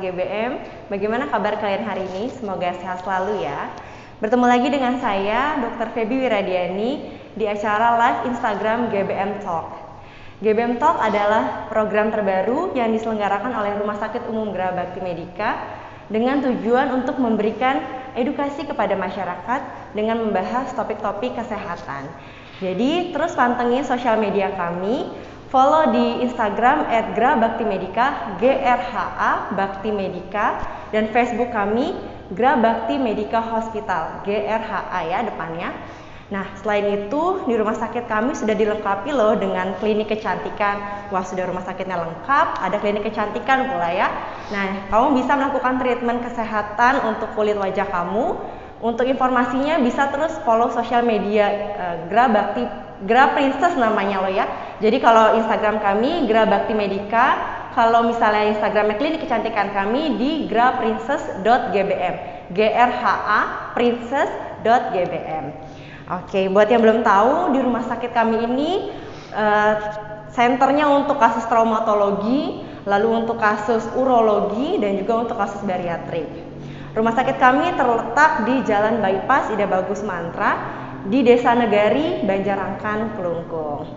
GBM. Bagaimana kabar kalian hari ini? Semoga sehat selalu ya. Bertemu lagi dengan saya, Dr. Feby Wiradiani, di acara live Instagram GBM Talk. GBM Talk adalah program terbaru yang diselenggarakan oleh Rumah Sakit Umum Gera Bakti Medika dengan tujuan untuk memberikan edukasi kepada masyarakat dengan membahas topik-topik kesehatan. Jadi terus pantengin sosial media kami, follow di Instagram @gerabaktimedika, GRHA Bakti Medika, dan Facebook kami Gera Bakti Medika Hospital, GRHA ya depannya. Nah, selain itu di rumah sakit kami sudah dilengkapi loh dengan klinik kecantikan. Wah, sudah rumah sakitnya lengkap, ada klinik kecantikan pula ya. Nah, kamu bisa melakukan treatment kesehatan untuk kulit wajah kamu. Untuk informasinya bisa terus follow sosial media Gera Princess namanya loh ya. Jadi kalau Instagram kami Gera Bakti Medika, kalau misalnya Instagramnya klinik kecantikan kami di geraprincess.gbm, GRHA princess.gbm. Oke, buat yang belum tahu, di rumah sakit kami ini senternya untuk kasus traumatologi, lalu untuk kasus urologi, dan juga untuk kasus bariatrik. Rumah sakit kami terletak di Jalan Bypass Ida Bagus Mantra, di Desa Negari, Banjarangkan, Kelungkung.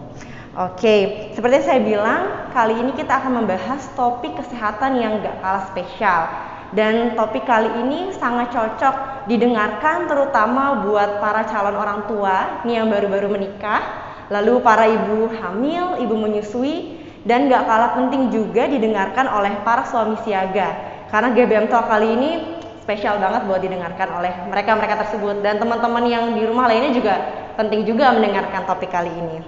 Oke, seperti yang saya bilang, kali ini kita akan membahas topik kesehatan yang gak kalah spesial. Dan topik kali ini sangat cocok didengarkan terutama buat para calon orang tua nih yang baru-baru menikah, lalu para ibu hamil, ibu menyusui, dan gak kalah penting juga didengarkan oleh para suami siaga. Karena GBM Talk kali ini spesial banget buat didengarkan oleh mereka-mereka tersebut, dan teman-teman yang di rumah lainnya juga penting juga mendengarkan topik kali ini.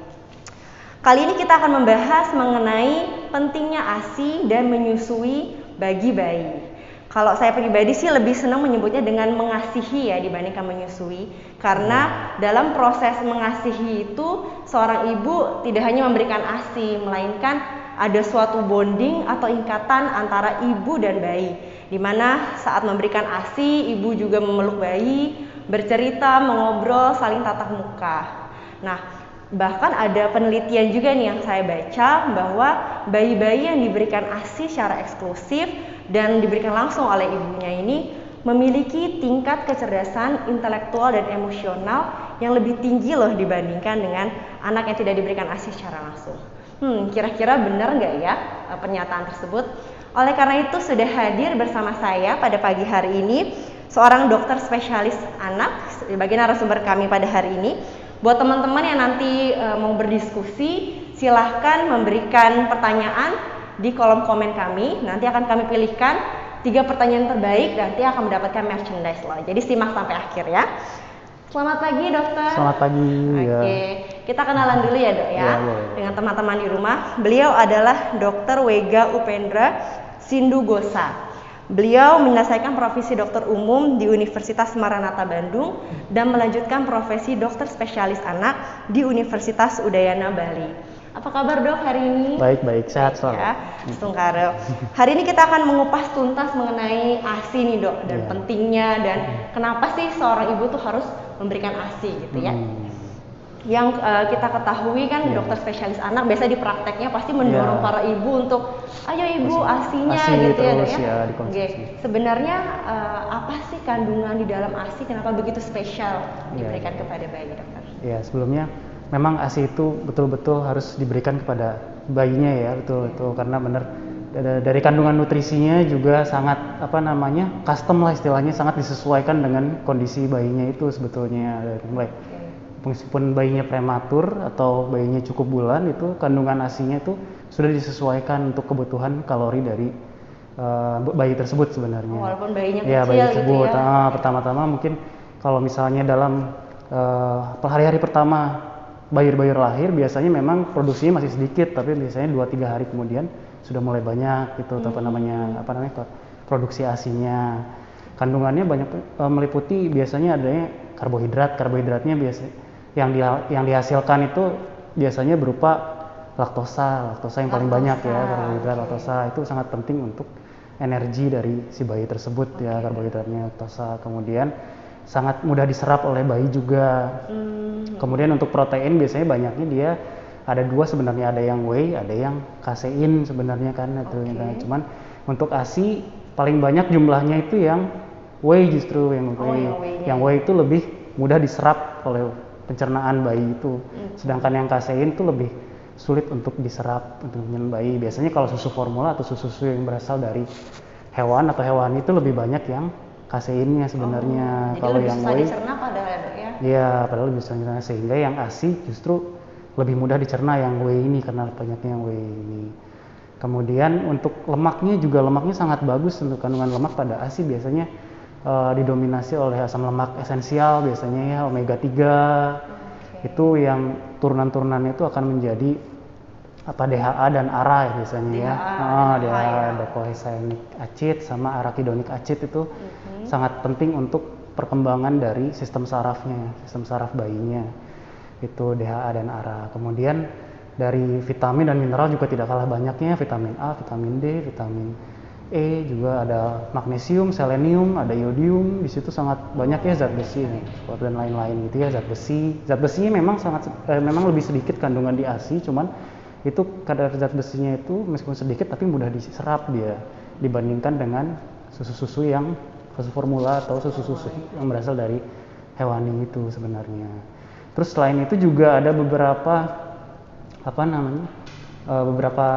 Kali ini kita akan membahas mengenai pentingnya ASI dan menyusui bagi bayi. Kalau saya pribadi sih lebih senang menyebutnya dengan mengasihi ya dibandingkan menyusui, karena dalam proses mengasihi itu seorang ibu tidak hanya memberikan ASI, melainkan ada suatu bonding atau ikatan antara ibu dan bayi, di mana saat memberikan ASI ibu juga memeluk bayi, bercerita, mengobrol, saling tatap muka. Nah, bahkan ada penelitian juga nih yang saya baca bahwa bayi-bayi yang diberikan ASI secara eksklusif dan diberikan langsung oleh ibunya ini memiliki tingkat kecerdasan intelektual dan emosional yang lebih tinggi loh dibandingkan dengan anak yang tidak diberikan ASI secara langsung. Kira-kira benar nggak ya pernyataan tersebut? Oleh karena itu sudah hadir bersama saya pada pagi hari ini seorang dokter spesialis anak sebagai narasumber kami pada hari ini. Buat teman-teman yang nanti mau berdiskusi, silahkan memberikan pertanyaan di kolom komen kami. Nanti akan kami pilihkan 3 pertanyaan terbaik, nanti akan mendapatkan merchandise loh. Jadi simak sampai akhir ya. Selamat pagi dokter. Selamat pagi. Oke, kita kenalan dulu ya dok ya, dengan teman-teman di rumah. Beliau adalah Dr. Wega Upendra Sindugosa. Beliau menyelesaikan profesi dokter umum di Universitas Maranatha Bandung dan melanjutkan profesi dokter spesialis anak di Universitas Udayana Bali. Apa kabar dok hari ini? Baik, sehat selalu. Ya, Tungkare. Hari ini kita akan mengupas tuntas mengenai ASI nih dok, dan pentingnya dan kenapa sih seorang ibu tuh harus memberikan ASI gitu ya. Yang kita ketahui kan dokter spesialis anak biasa di prakteknya pasti mendorong para ibu untuk ayo ibu ASI-nya gitu ya dok ya. Oke. Sebenarnya apa sih kandungan di dalam ASI, kenapa begitu spesial diberikan kepada bayi dokter? Ya, sebelumnya memang ASI itu betul-betul harus diberikan kepada bayinya ya, betul-betul karena benar dari kandungan nutrisinya juga sangat custom lah istilahnya, sangat disesuaikan dengan kondisi bayinya itu sebetulnya. Mulai meskipun bayinya prematur atau bayinya cukup bulan, itu kandungan ASI-nya itu sudah disesuaikan untuk kebutuhan kalori dari bayi tersebut sebenarnya. Walaupun bayinya kecil ya, bayi tersebut, gitu ya. Pertama-tama mungkin kalau misalnya dalam hari-hari pertama bayi-bayi lahir biasanya memang produksinya masih sedikit, tapi biasanya 2-3 hari kemudian sudah mulai banyak gitu produksi ASI-nya. Kandungannya banyak meliputi biasanya adanya karbohidratnya biasa yang dihasilkan itu biasanya berupa laktosa yang paling banyak ya, karbohidrat laktosa itu sangat penting untuk energi dari si bayi tersebut ya, karbohidratnya laktosa. Kemudian sangat mudah diserap oleh bayi juga. Kemudian untuk protein biasanya banyaknya dia ada 2 sebenarnya, ada yang whey, ada yang kasein sebenarnya kan itu. Cuman untuk ASI paling banyak jumlahnya itu yang whey, justru yang whey. Yang whey itu lebih mudah diserap oleh pencernaan bayi itu. Sedangkan yang kasein itu lebih sulit untuk diserap untuk minum bayi. Biasanya kalau susu formula atau susu yang berasal dari hewan atau hewani itu lebih banyak yang kaseinnya sebenarnya. Kalau yang whey dicerna padahal ya. Iya, padahal lebih susah dicerna, sehingga yang ASI justru lebih mudah dicerna yang whey ini karena banyaknya yang whey ini. Kemudian untuk lemaknya juga, lemaknya sangat bagus. Untuk kandungan lemak pada ASI biasanya didominasi oleh asam lemak esensial, biasanya ya omega 3. Itu yang turunan-turunannya itu akan menjadi DHA dan ARA ya biasanya ya. DHA, docosahexaenic acid sama arachidonic acid itu sangat penting untuk perkembangan dari sistem sarafnya, sistem saraf bayinya. Itu DHA dan ARA. Kemudian dari vitamin dan mineral juga tidak kalah banyaknya, vitamin A, vitamin D, vitamin E, juga ada magnesium, selenium, ada iodium. Di situ sangat banyak ya zat besi dan lain-lain gitu ya, zat besi. Zat besinya memang memang lebih sedikit kandungan di ASI, cuman itu kadar zat besinya itu meskipun sedikit tapi mudah diserap dia dibandingkan dengan susu-susu yang susu formula atau susu-susu yang berasal dari hewani itu sebenarnya. Terus selain itu juga ada beberapa beberapa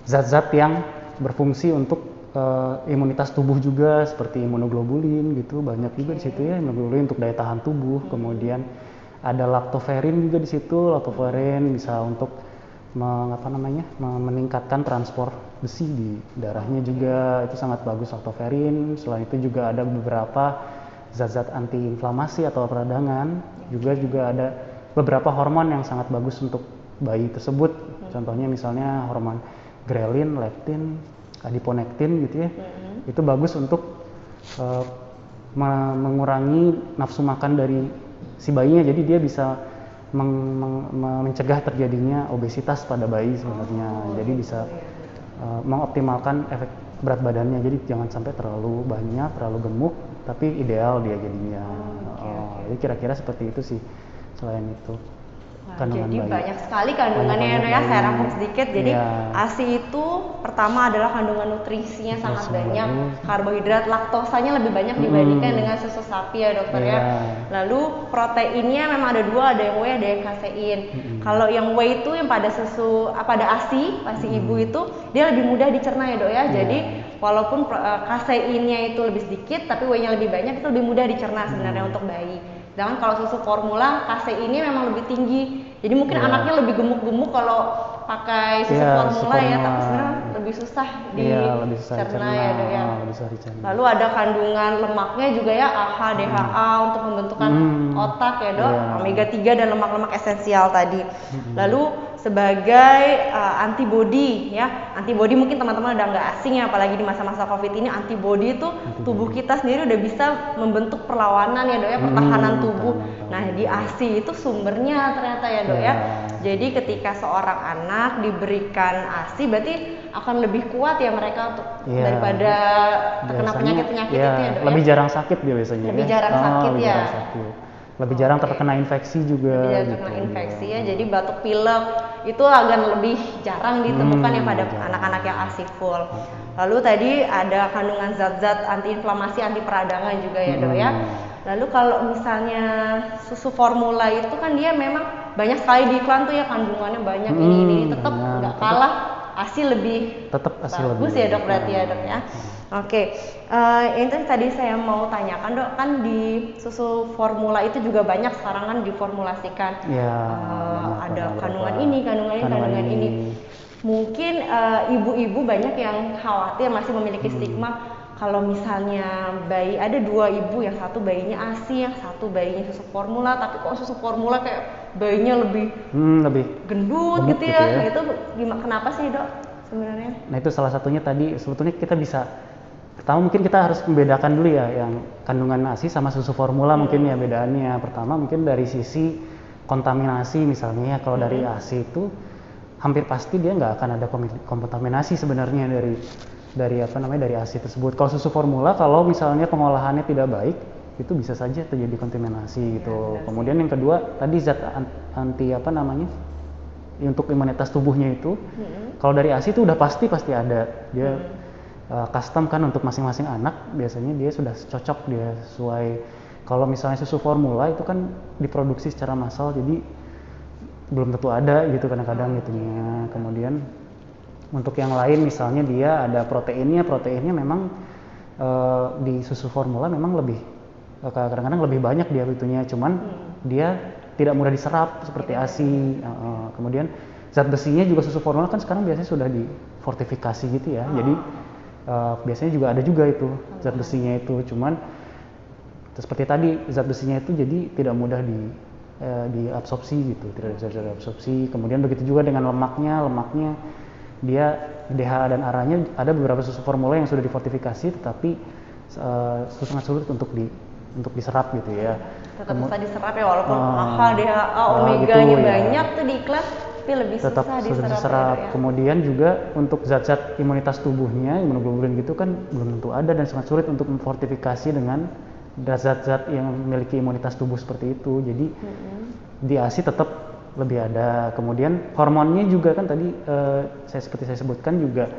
zat-zat yang berfungsi untuk imunitas tubuh juga, seperti imunoglobulin gitu, banyak juga di situ ya, imunoglobulin untuk daya tahan tubuh. Kemudian ada lactoferrin juga di situ. Lactoferrin bisa untuk meningkatkan transport besi di darahnya juga, itu sangat bagus lactoferrin. Selain itu juga ada beberapa zat-zat antiinflamasi atau peradangan, juga ada beberapa hormon yang sangat bagus untuk bayi tersebut. Contohnya misalnya hormon grelin, leptin, adiponektin gitu ya. Itu bagus untuk mengurangi nafsu makan dari si bayinya, jadi dia bisa mencegah terjadinya obesitas pada bayi sebenarnya. Jadi bisa mengoptimalkan efek berat badannya, jadi jangan sampai terlalu banyak, terlalu gemuk, tapi ideal dia jadinya. Jadi kira-kira seperti itu sih. Selain itu jadi bayi. Banyak sekali kandungannya ya, saya rangkum sedikit. Jadi ASI itu pertama adalah kandungan nutrisinya sangat banyak, karbohidrat, laktosanya lebih banyak dibandingkan dengan susu sapi ya dokter ya. Lalu proteinnya memang ada dua, ada yang whey, ada yang kasein. Kalau yang whey itu yang pada ASI ibu itu dia lebih mudah dicerna ya dok ya. Jadi walaupun kaseinnya itu lebih sedikit, tapi whey-nya lebih banyak, itu lebih mudah dicerna sebenarnya untuk bayi. Sedangkan kalau susu formula kaseinnya memang lebih tinggi, jadi mungkin anaknya lebih gemuk-gemuk kalau pakai susu formula ya, tapi sebenarnya lebih susah dicerna ya dok ya. Lalu ada kandungan lemaknya juga ya, AHA, DHA untuk pembentukan otak ya dok, omega 3 dan lemak-lemak esensial tadi. Lalu sebagai antibody ya, antibody mungkin teman-teman udah nggak asing ya, apalagi di masa-masa COVID ini. Antibody itu tubuh kita sendiri udah bisa membentuk perlawanan ya dok ya, pertahanan tubuh. Nah di ASI itu sumbernya ternyata ya dok ya. Jadi ketika seorang anak diberikan ASI berarti akan lebih kuat ya mereka untuk daripada terkena penyakit-penyakit itu ya dok. Lebih jarang sakit dia biasanya. Lebih jarang sakit ya. Lebih jarang terkena infeksi juga. Lebih jarang terkena infeksi ya. Jadi batuk pilek itu agak lebih jarang ditemukan ya pada anak-anak yang ASI full. Lalu tadi ada kandungan zat-zat antiinflamasi, anti peradangan juga ya dok ya. Lalu kalau misalnya susu formula itu kan dia memang banyak sekali di iklan tuh ya, kandungannya banyak ini tetap nggak kalah ASI lebih bagus ya dok berarti ya dok ya. Oke, itu tadi saya mau tanyakan dok, kan di susu formula itu juga banyak sekarang kan diformulasikan ada kandungan ini, kandungan ini. Mungkin ibu-ibu banyak yang khawatir, masih memiliki stigma kalau misalnya bayi, ada dua ibu, yang satu bayinya ASI, yang satu bayinya susu formula, tapi kok susu formula kayak bayinya lebih gendut gitu ya. Itu gimana, kenapa sih dok sebenarnya? Nah itu salah satunya tadi, sebetulnya kita bisa, pertama mungkin kita harus membedakan dulu ya yang kandungan ASI sama susu formula. Mungkin ya bedaannya pertama mungkin dari sisi kontaminasi misalnya ya. Kalau dari ASI itu hampir pasti dia nggak akan ada kontaminasi sebenarnya dari ASI tersebut. Kalau susu formula, kalau misalnya pengolahannya tidak baik, itu bisa saja terjadi kontaminasi gitu. Kemudian yang kedua tadi zat anti untuk imunitas tubuhnya itu, kalau dari ASI itu udah pasti ada dia custom kan untuk masing-masing anak, biasanya dia sudah cocok, dia sesuai. Kalau misalnya susu formula itu kan diproduksi secara massal, jadi belum tentu ada gitu kadang-kadang gitunya. Kemudian untuk yang lain misalnya dia ada proteinnya memang di susu formula memang lebih kadang-kadang lebih banyak dia itunya, cuman dia tidak mudah diserap seperti ASI. Kemudian zat besinya juga susu formula kan sekarang biasanya sudah difortifikasi gitu ya, jadi biasanya juga ada juga itu zat besinya itu, cuman seperti tadi zat besinya itu jadi tidak mudah diabsorpsi gitu, tidak bisa diabsorpsi. Kemudian begitu juga dengan lemaknya dia DHA dan ARA-nya ada beberapa susu formula yang sudah difortifikasi, tetapi sangat sulit untuk diserap gitu ya. Tetap bisa diserap ya, walaupun mahal DHA, omeganya gitu, banyak tuh di iklan, tapi lebih tetap susah diserap. Ya. Kemudian juga untuk zat-zat imunitas tubuhnya, imunoglobulin gitu kan belum tentu ada dan sangat sulit untuk memfortifikasi dengan zat-zat yang memiliki imunitas tubuh seperti itu. Jadi di ASI tetap lebih ada. Kemudian hormonnya juga kan tadi seperti saya sebutkan juga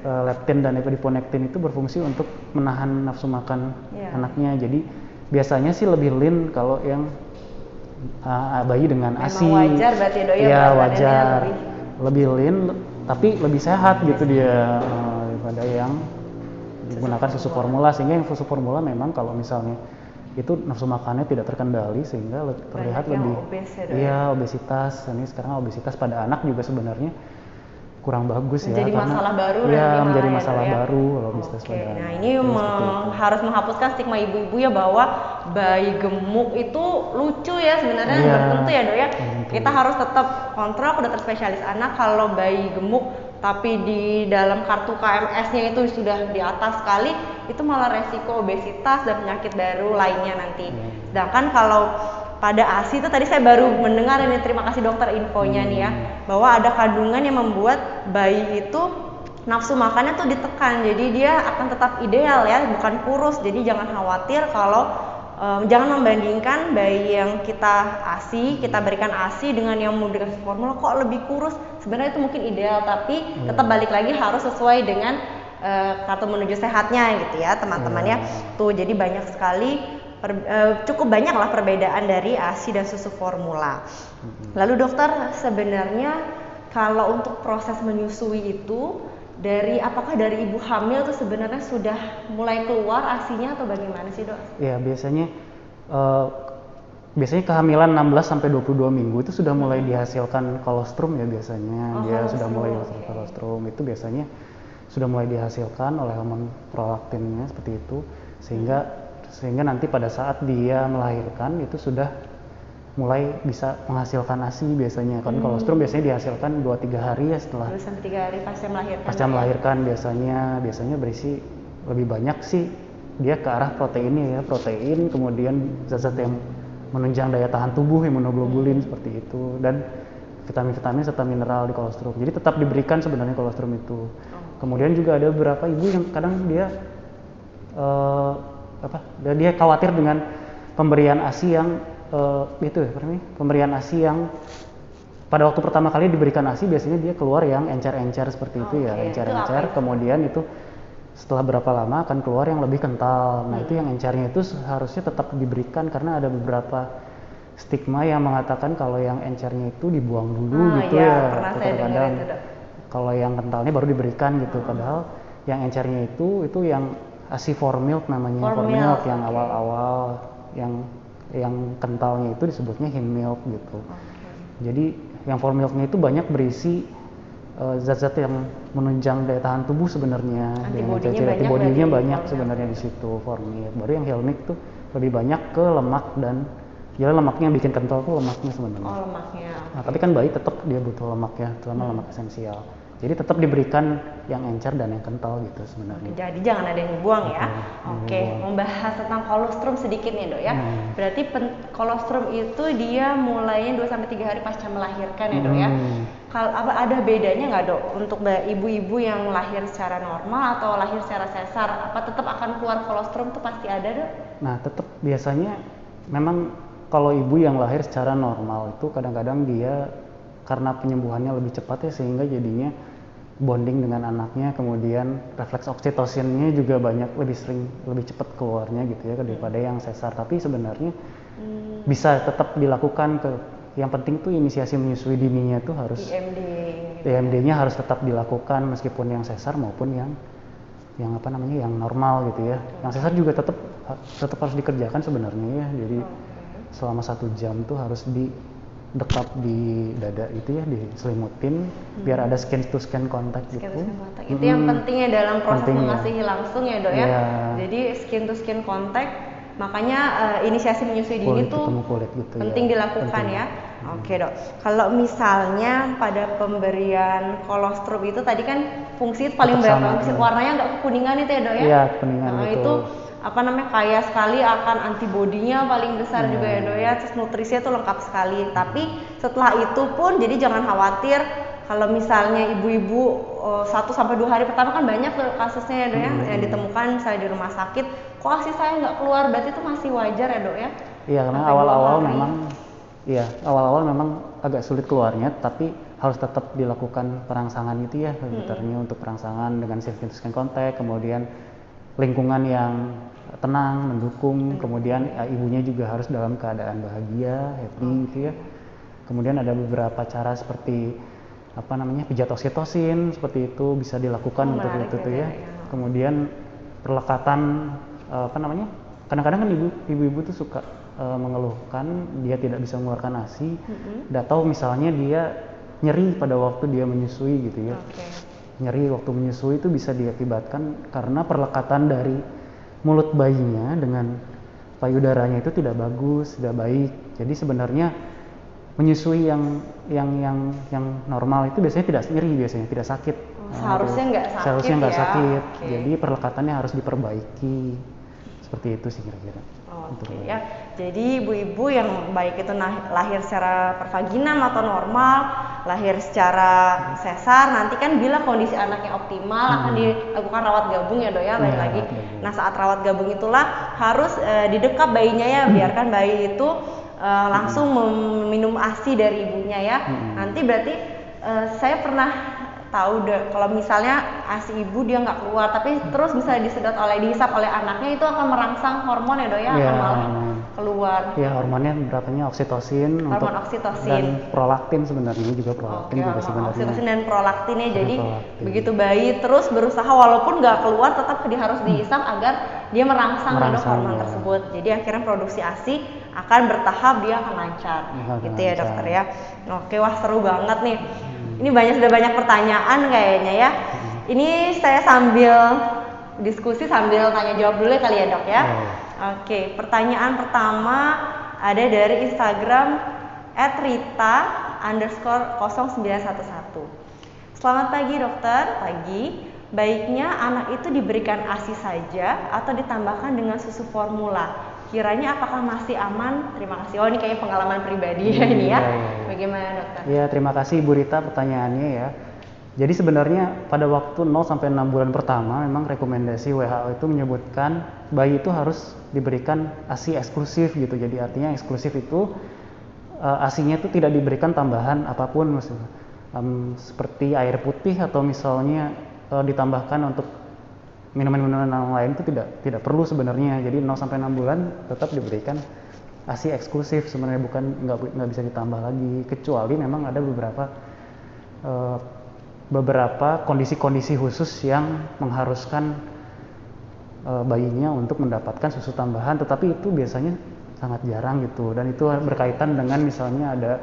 leptin dan adiponektin itu berfungsi untuk menahan nafsu makan anaknya. Jadi biasanya sih lebih lean kalau yang bayi dengan ASI. Memang wajar berarti Dok ya? Iya wajar, lebih lean tapi lebih sehat gitu dia daripada yang digunakan susu formula. Sehingga yang susu formula memang kalau misalnya itu nafsu makannya tidak terkendali sehingga terlihat lebih obesitas. Ini sekarang obesitas pada anak juga sebenarnya kurang bagus menjadi ya, masalah baru menjadi masalah baru kalau obesitas pada anak. Nah ini harus menghapuskan stigma ibu-ibu ya bahwa bayi gemuk itu lucu ya sebenarnya, belum tentu ya Dok ya. Kita harus tetap kontrol ke dokter spesialis anak. Kalau bayi gemuk tapi di dalam kartu KMS-nya itu sudah di atas sekali, itu malah resiko obesitas dan penyakit baru lainnya nanti. Sedangkan kalau pada ASI itu tadi saya baru mendengar ini, terima kasih dokter infonya nih ya, bahwa ada kandungan yang membuat bayi itu nafsu makannya tuh ditekan, jadi dia akan tetap ideal ya, bukan kurus. Jadi jangan khawatir kalau jangan membandingkan bayi yang kita berikan ASI dengan yang mau dikasih formula kok lebih kurus. Sebenarnya itu mungkin ideal, tapi tetap balik lagi harus sesuai dengan kartu menuju sehatnya gitu ya teman-teman ya. Tuh jadi banyak sekali cukup banyak lah perbedaan dari ASI dan susu formula. Lalu dokter, sebenarnya kalau untuk proses menyusui itu apakah dari ibu hamil tuh sebenarnya sudah mulai keluar ASI-nya atau bagaimana sih Dok? Ya biasanya kehamilan 16 sampai 22 minggu itu sudah mulai dihasilkan kolostrum ya biasanya. Dia sudah mulai dihasilkan kolostrum, itu biasanya sudah mulai dihasilkan oleh hormon prolaktinnya seperti itu, sehingga nanti pada saat dia melahirkan itu sudah mulai bisa menghasilkan ASI biasanya. Kan kolostrum biasanya dihasilkan 2-3 hari ya setelah 2-3 hari pasca melahirkan. Pasca melahirkan biasanya berisi lebih banyak sih dia ke arah proteinnya ya, protein, kemudian zat-zat yang menunjang daya tahan tubuh, imunoglobulin seperti itu, dan vitamin-vitamin serta mineral di kolostrum. Jadi tetap diberikan sebenarnya kolostrum itu. Kemudian juga ada beberapa ibu yang kadang dia dia khawatir dengan pemberian ASI yang pemberian ASI yang pada waktu pertama kali diberikan ASI biasanya dia keluar yang encer-encer seperti itu ya, encer-encer. Kemudian itu setelah berapa lama akan keluar yang lebih kental. Nah itu yang encernya itu seharusnya tetap diberikan karena ada beberapa stigma yang mengatakan kalau yang encernya itu dibuang dulu gitu ya. Kadang-kadang kalau yang kentalnya baru diberikan gitu. Padahal yang encernya itu yang ASI for milk namanya, for milk yang awal-awal, yang kentalnya itu disebutnya him milk gitu. Jadi yang for milknya itu banyak berisi zat-zat yang menunjang daya tahan tubuh sebenarnya. Antibodinya banyak sebenarnya di situ for milk. Baru yang hill milk tuh lebih banyak ke lemak, dan lemaknya yang bikin kental tuh lemaknya sebenarnya. Lemaknya. Nah, tapi kan bayi tetap dia butuh lemak ya, terutama lemak esensial. Jadi tetap diberikan yang encer dan yang kental gitu sebenarnya. Jadi jangan ada yang dibuang ya. Membahas tentang kolostrum sedikit nih Dok ya. Berarti kolostrum itu dia mulainya 2-3 hari pasca melahirkan ya Dok ya. Kalau ada bedanya nggak Dok untuk ibu-ibu yang lahir secara normal atau lahir secara sesar? Apa tetap akan keluar kolostrum tuh pasti ada Dok? Nah tetap biasanya memang kalau ibu yang lahir secara normal itu kadang-kadang dia karena penyembuhannya lebih cepat ya, sehingga jadinya bonding dengan anaknya, kemudian refleks oksitosinnya juga lebih sering, lebih cepat keluarnya gitu ya daripada yang sesar. Tapi sebenarnya bisa tetap dilakukan yang penting tuh inisiasi menyusui dininya tuh harus IMD gitu. IMD-nya harus tetap dilakukan meskipun yang sesar maupun yang yang normal gitu ya. Yang sesar juga tetap harus dikerjakan sebenarnya ya. Jadi selama 1 jam tuh harus dekap di dada itu ya, diselimutin biar ada skin to skin contact gitu. Itu yang pentingnya dalam proses mengasihi langsung ya dok ya. Jadi skin to skin contact, makanya inisiasi menyusui dini itu gitu, penting dilakukan ya. Oke dok, kalau misalnya pada pemberian kolostrum itu tadi kan fungsi paling berapa? Warnanya nggak kekuningan itu ya dok ya? Iya, kuningan itu kaya sekali akan antibodinya paling besar juga ya dok ya, terus nutrisinya tuh lengkap sekali. Tapi setelah itu pun jadi jangan khawatir kalau misalnya ibu-ibu 1-2 hari pertama kan banyak tuh kasusnya ya dok ya yang ditemukan misalnya di rumah sakit, kok ASI saya nggak keluar, berarti itu masih wajar ya dok ya? Iya, karena awal-awal memang agak sulit keluarnya, tapi harus tetap dilakukan perangsangan itu ya, sebenarnya untuk perangsangan dengan skin to skin contact, kemudian lingkungan yang tenang, mendukung, kemudian ibunya juga harus dalam keadaan bahagia, happy gitu ya. Kemudian ada beberapa cara seperti pijat oksitosin, seperti itu bisa dilakukan untuk itu tuh ya. Kemudian perlekatan kadang-kadang kan ibu-ibu tuh suka mengeluhkan dia tidak bisa mengeluarkan ASI, atau misalnya dia nyeri pada waktu dia menyusui gitu ya. Nyeri waktu menyusui itu bisa diakibatkan karena perlekatan dari mulut bayinya dengan payudaranya itu tidak bagus, tidak baik. Jadi sebenarnya menyusui yang normal itu biasanya tidak nyeri, biasanya tidak sakit. Seharusnya nggak sakit. Jadi perlekatannya harus diperbaiki. Seperti itu sih kira-kira. Ya. Jadi ibu-ibu yang baik itu lahir secara pervaginam atau normal, lahir secara sesar, nanti kan bila kondisi anaknya optimal akan dilakukan rawat gabung ya dok ya, lagi. Nah saat rawat gabung itulah harus didekap bayinya ya, biarkan bayi itu langsung meminum ASI dari ibunya ya. Nanti berarti saya pernah tahu deh kalau misalnya ASI ibu dia nggak keluar tapi terus bisa dihisap oleh anaknya, itu akan merangsang hormon ya dok ya, akan malah keluar. Ya, hormonnya beberapanya oksitosin, dan prolaktin sebenarnya juga juga sebenarnya. Oksitosin dan prolaktin ya. Jadi begitu bayi terus berusaha walaupun nggak keluar tetap harus dihisap agar dia merangsang hormon tersebut. Jadi akhirnya produksi ASI akan bertahap, dia akan lancar. Gitu ya dokter ya. Oke, wah seru banget nih. Ini sudah banyak pertanyaan kayaknya ya. Ini saya sambil diskusi sambil tanya jawab dulu kali ya dok ya. Oke, pertanyaan pertama ada dari Instagram @rita_0911. Selamat pagi dokter. Pagi. Baiknya anak itu diberikan ASI saja atau ditambahkan dengan susu formula? Kiranya apakah masih aman? Terima kasih. Oh, ini kayaknya pengalaman pribadi ya ini ya. Bagaimana dokter? Ya, terima kasih Bu Rita pertanyaannya ya. Jadi sebenarnya pada waktu 0-6 bulan pertama memang rekomendasi WHO itu menyebutkan bayi itu harus diberikan ASI eksklusif gitu. Jadi artinya eksklusif itu ASI-nya itu tidak diberikan tambahan apapun, maksudnya seperti air putih atau misalnya ditambahkan untuk minuman-minuman yang lain itu tidak perlu sebenarnya. Jadi 0-6 bulan tetap diberikan ASI eksklusif sebenarnya, nggak bisa ditambah lagi, kecuali memang ada beberapa kondisi-kondisi khusus yang mengharuskan bayinya untuk mendapatkan susu tambahan, tetapi itu biasanya sangat jarang gitu, dan itu berkaitan dengan misalnya ada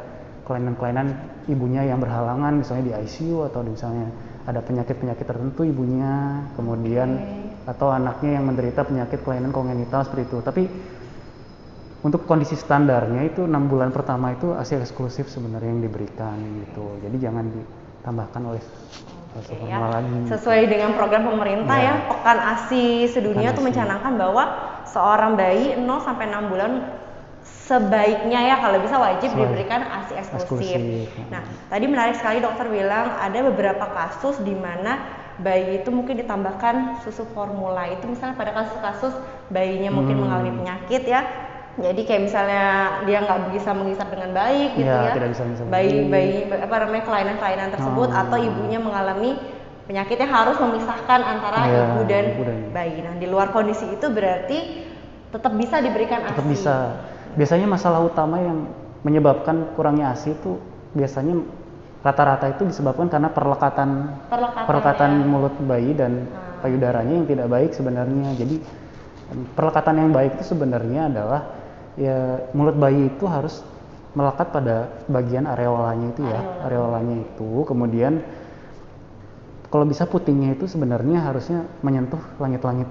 kelainan-kelainan ibunya yang berhalangan, misalnya di ICU atau misalnya ada penyakit-penyakit tertentu ibunya, kemudian atau anaknya yang menderita penyakit kelainan kongenital seperti itu. Tapi untuk kondisi standarnya itu 6 bulan pertama itu ASI eksklusif sebenarnya yang diberikan gitu. Jadi jangan ditambahkan oleh formula lagi. Sesuai dengan program pemerintah ya, Pekan ASI Sedunia itu mencanangkan bahwa seorang bayi 0-6 bulan sebaiknya ya kalau bisa wajib diberikan ASI eksklusif. Nah, tadi menarik sekali dokter bilang ada beberapa kasus di mana bayi itu mungkin ditambahkan susu formula. Itu misalnya pada kasus-kasus bayinya mungkin mengalami penyakit ya. Jadi kayak misalnya dia nggak bisa menghisap dengan baik gitu ya. Tidak bisa bayi kelainan-kelainan tersebut atau ibunya mengalami penyakitnya harus memisahkan antara Iya, ibu dan ibu dan- bayi. Nah, di luar kondisi itu berarti tetap bisa diberikan ASI. Tetap bisa. Biasanya masalah utama yang menyebabkan kurangnya ASI itu biasanya rata-rata itu disebabkan karena perlekatan ya. mulut bayi dan payudaranya yang tidak baik sebenarnya. Jadi perlekatan yang baik itu sebenarnya adalah ya mulut bayi itu harus melekat pada bagian areolanya itu ya, areolanya itu. Kemudian kalau bisa putingnya itu sebenarnya harusnya menyentuh langit-langit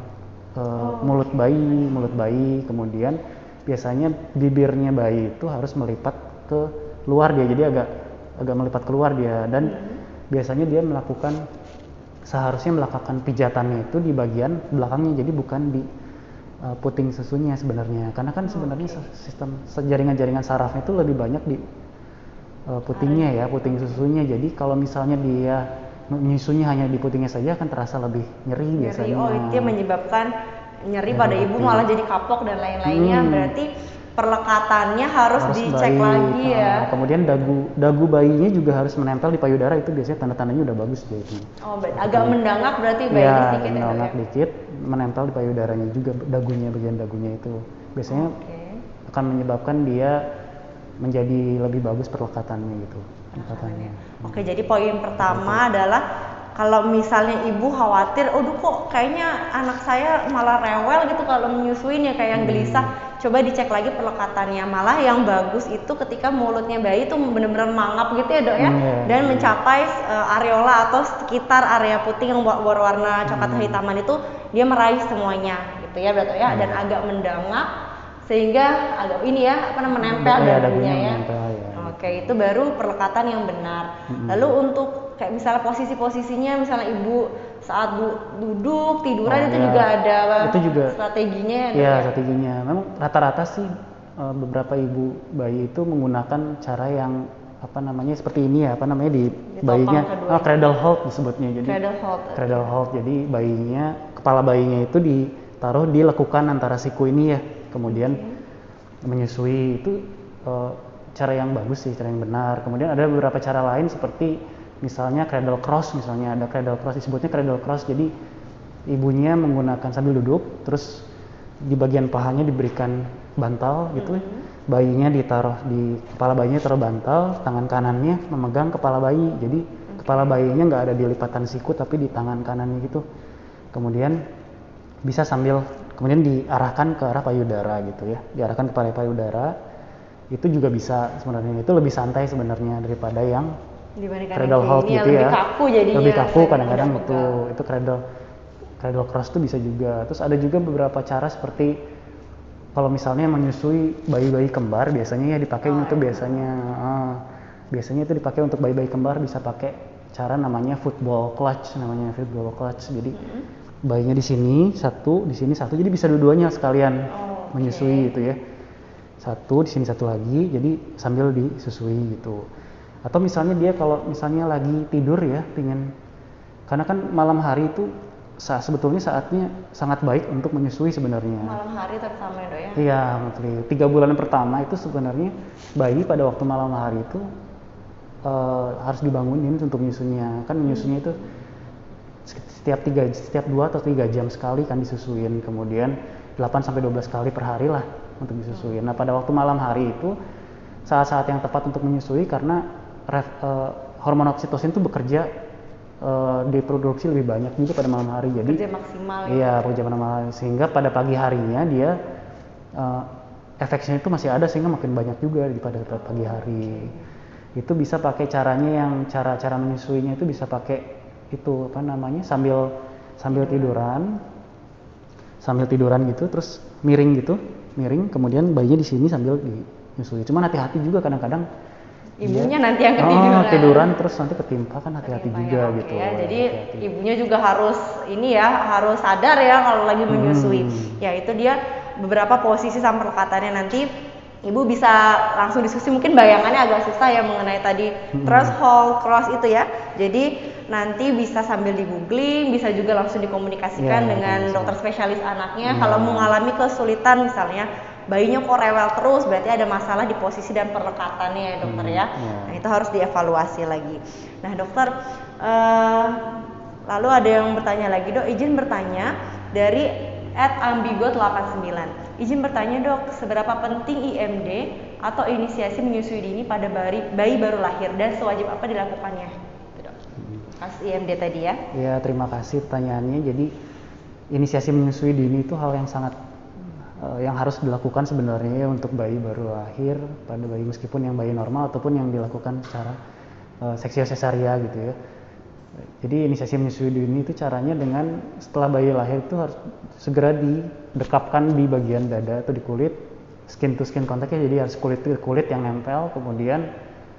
mulut bayi. Kemudian biasanya bibirnya bayi itu harus melipat ke luar dia, jadi agak melipat keluar dia, dan biasanya dia seharusnya melakukan pijatannya itu di bagian belakangnya, jadi bukan di puting susunya sebenarnya, karena kan sebenarnya sistem jaringan-jaringan sarafnya itu lebih banyak di putingnya ya, puting susunya. Jadi kalau misalnya dia menyusunya hanya di putingnya saja akan terasa lebih nyeri biasanya. Oh, itu yang menyebabkan nyeri pada ibu malah jadi kapok dan lain-lainnya. Berarti perlekatannya harus dicek baik. lagi ya. Kemudian dagu bayinya juga harus menempel di payudara, itu biasanya tanda-tandanya udah bagus dia itu. Oh, agak mendangak berarti bayinya sedikit ya. Mendangak dikit, menempel di payudaranya juga, bagian dagunya itu. Biasanya akan menyebabkan dia menjadi lebih bagus perlekatannya gitu. Oke, jadi poin pertama adalah kalau misalnya ibu khawatir, aduh kok kayaknya anak saya malah rewel gitu kalau menyusuin ya, kayak yang gelisah, coba dicek lagi perlekatannya. Malah yang bagus itu ketika mulutnya bayi itu benar-benar mangap gitu ya dok ya, dan mencapai areola atau sekitar area puting yang berwarna coklat kehitaman itu dia meraih semuanya gitu ya berarti ya, dan agak mendangak sehingga agak ini ya menempel dagunya ya. Oke, itu baru perlekatan yang benar. Lalu untuk kayak misalnya posisinya, misalnya ibu saat duduk tiduran itu juga ada strateginya ya. Iya, strateginya. Memang rata-rata sih beberapa ibu bayi itu menggunakan cara yang seperti ini ya, di bayinya cradle hold disebutnya. Jadi cradle hold. Jadi kepala bayinya itu ditaruh di lekukan antara siku ini ya. Kemudian menyusui itu cara yang bagus sih, cara yang benar. Kemudian ada beberapa cara lain seperti misalnya cradle cross, disebutnya cradle cross. Jadi ibunya menggunakan sambil duduk, terus di bagian pahanya diberikan bantal gitu. Kepala bayinya taruh bantal, tangan kanannya memegang kepala bayi. Jadi kepala bayinya nggak ada di lipatan siku tapi di tangan kanannya gitu. Kemudian kemudian diarahkan ke arah payudara gitu ya, diarahkan ke arah payudara. Itu juga bisa sebenarnya, itu lebih santai sebenarnya daripada yang cradle hold gitu ya. Lebih kaku kadang-kadang itu cradle cross tuh bisa juga. Terus ada juga beberapa cara seperti kalau misalnya menyusui bayi-bayi kembar, biasanya ya dipakai itu biasanya itu dipakai untuk bayi-bayi kembar, bisa pakai cara namanya football clutch. Jadi bayinya di sini satu, jadi bisa dua-duanya sekalian menyusui gitu ya. Satu di sini, satu lagi, jadi sambil disusui gitu. Atau misalnya dia kalau misalnya lagi tidur ya, karena kan malam hari itu sebetulnya saatnya sangat baik untuk menyusui sebenarnya. Malam hari terutama ya dok ya? Iya, 3 bulan pertama itu sebenarnya bayi pada waktu malam hari itu harus dibangunin untuk menyusunya. Kan menyusunya itu setiap 2 atau 3 jam sekali kan disusuin, kemudian 8-12 kali per hari lah untuk disusuin. Nah pada waktu malam hari itu saat-saat yang tepat untuk menyusui karena hormon oksitosin itu bekerja diproduksi lebih banyak juga pada malam hari. Jadi bekerja maksimal. Iya, bekerja maksimal, sehingga pada pagi harinya dia efeknya itu masih ada sehingga makin banyak juga pada pagi hari. Itu bisa pakai caranya yang cara menyusuinya itu bisa pakai itu sambil tiduran gitu, terus miring, kemudian bayinya di sini sambil dinyusui. Cuman hati-hati juga kadang-kadang ibunya nanti yang tiduran terus nanti ketimpa kan, hati-hati juga gitu. Ya, jadi ibunya juga harus harus sadar ya kalau lagi menyusui. Ya itu dia beberapa posisi sama perlekatannya, nanti ibu bisa langsung diskusi, mungkin bayangannya agak susah ya mengenai tadi threshold, cross itu ya. Jadi nanti bisa sambil di googling, bisa juga langsung dikomunikasikan dengan dokter spesialis anaknya. Kalau mengalami kesulitan misalnya bayinya kok rewel terus, berarti ada masalah di posisi dan perlekatannya ya dokter ya. Nah itu harus dievaluasi lagi. Nah dokter, Lalu ada yang bertanya lagi, Dok, izin bertanya dari @ambigot89. Izin bertanya, Dok, seberapa penting IMD atau inisiasi menyusui dini pada bayi baru lahir dan sewajib apa dilakukannya? Gitu, Dok. Kasus IMD tadi ya. Ya, terima kasih pertanyaannya. Jadi inisiasi menyusui dini itu hal yang sangat yang harus dilakukan sebenarnya untuk bayi baru lahir, pada bayi meskipun yang bayi normal ataupun yang dilakukan secara seksio sesaria gitu ya. Jadi inisiasi menyusui dini itu caranya dengan setelah bayi lahir itu harus segera didekapkan di bagian dada atau di kulit, skin to skin kontaknya, jadi harus kulit ke kulit yang nempel, kemudian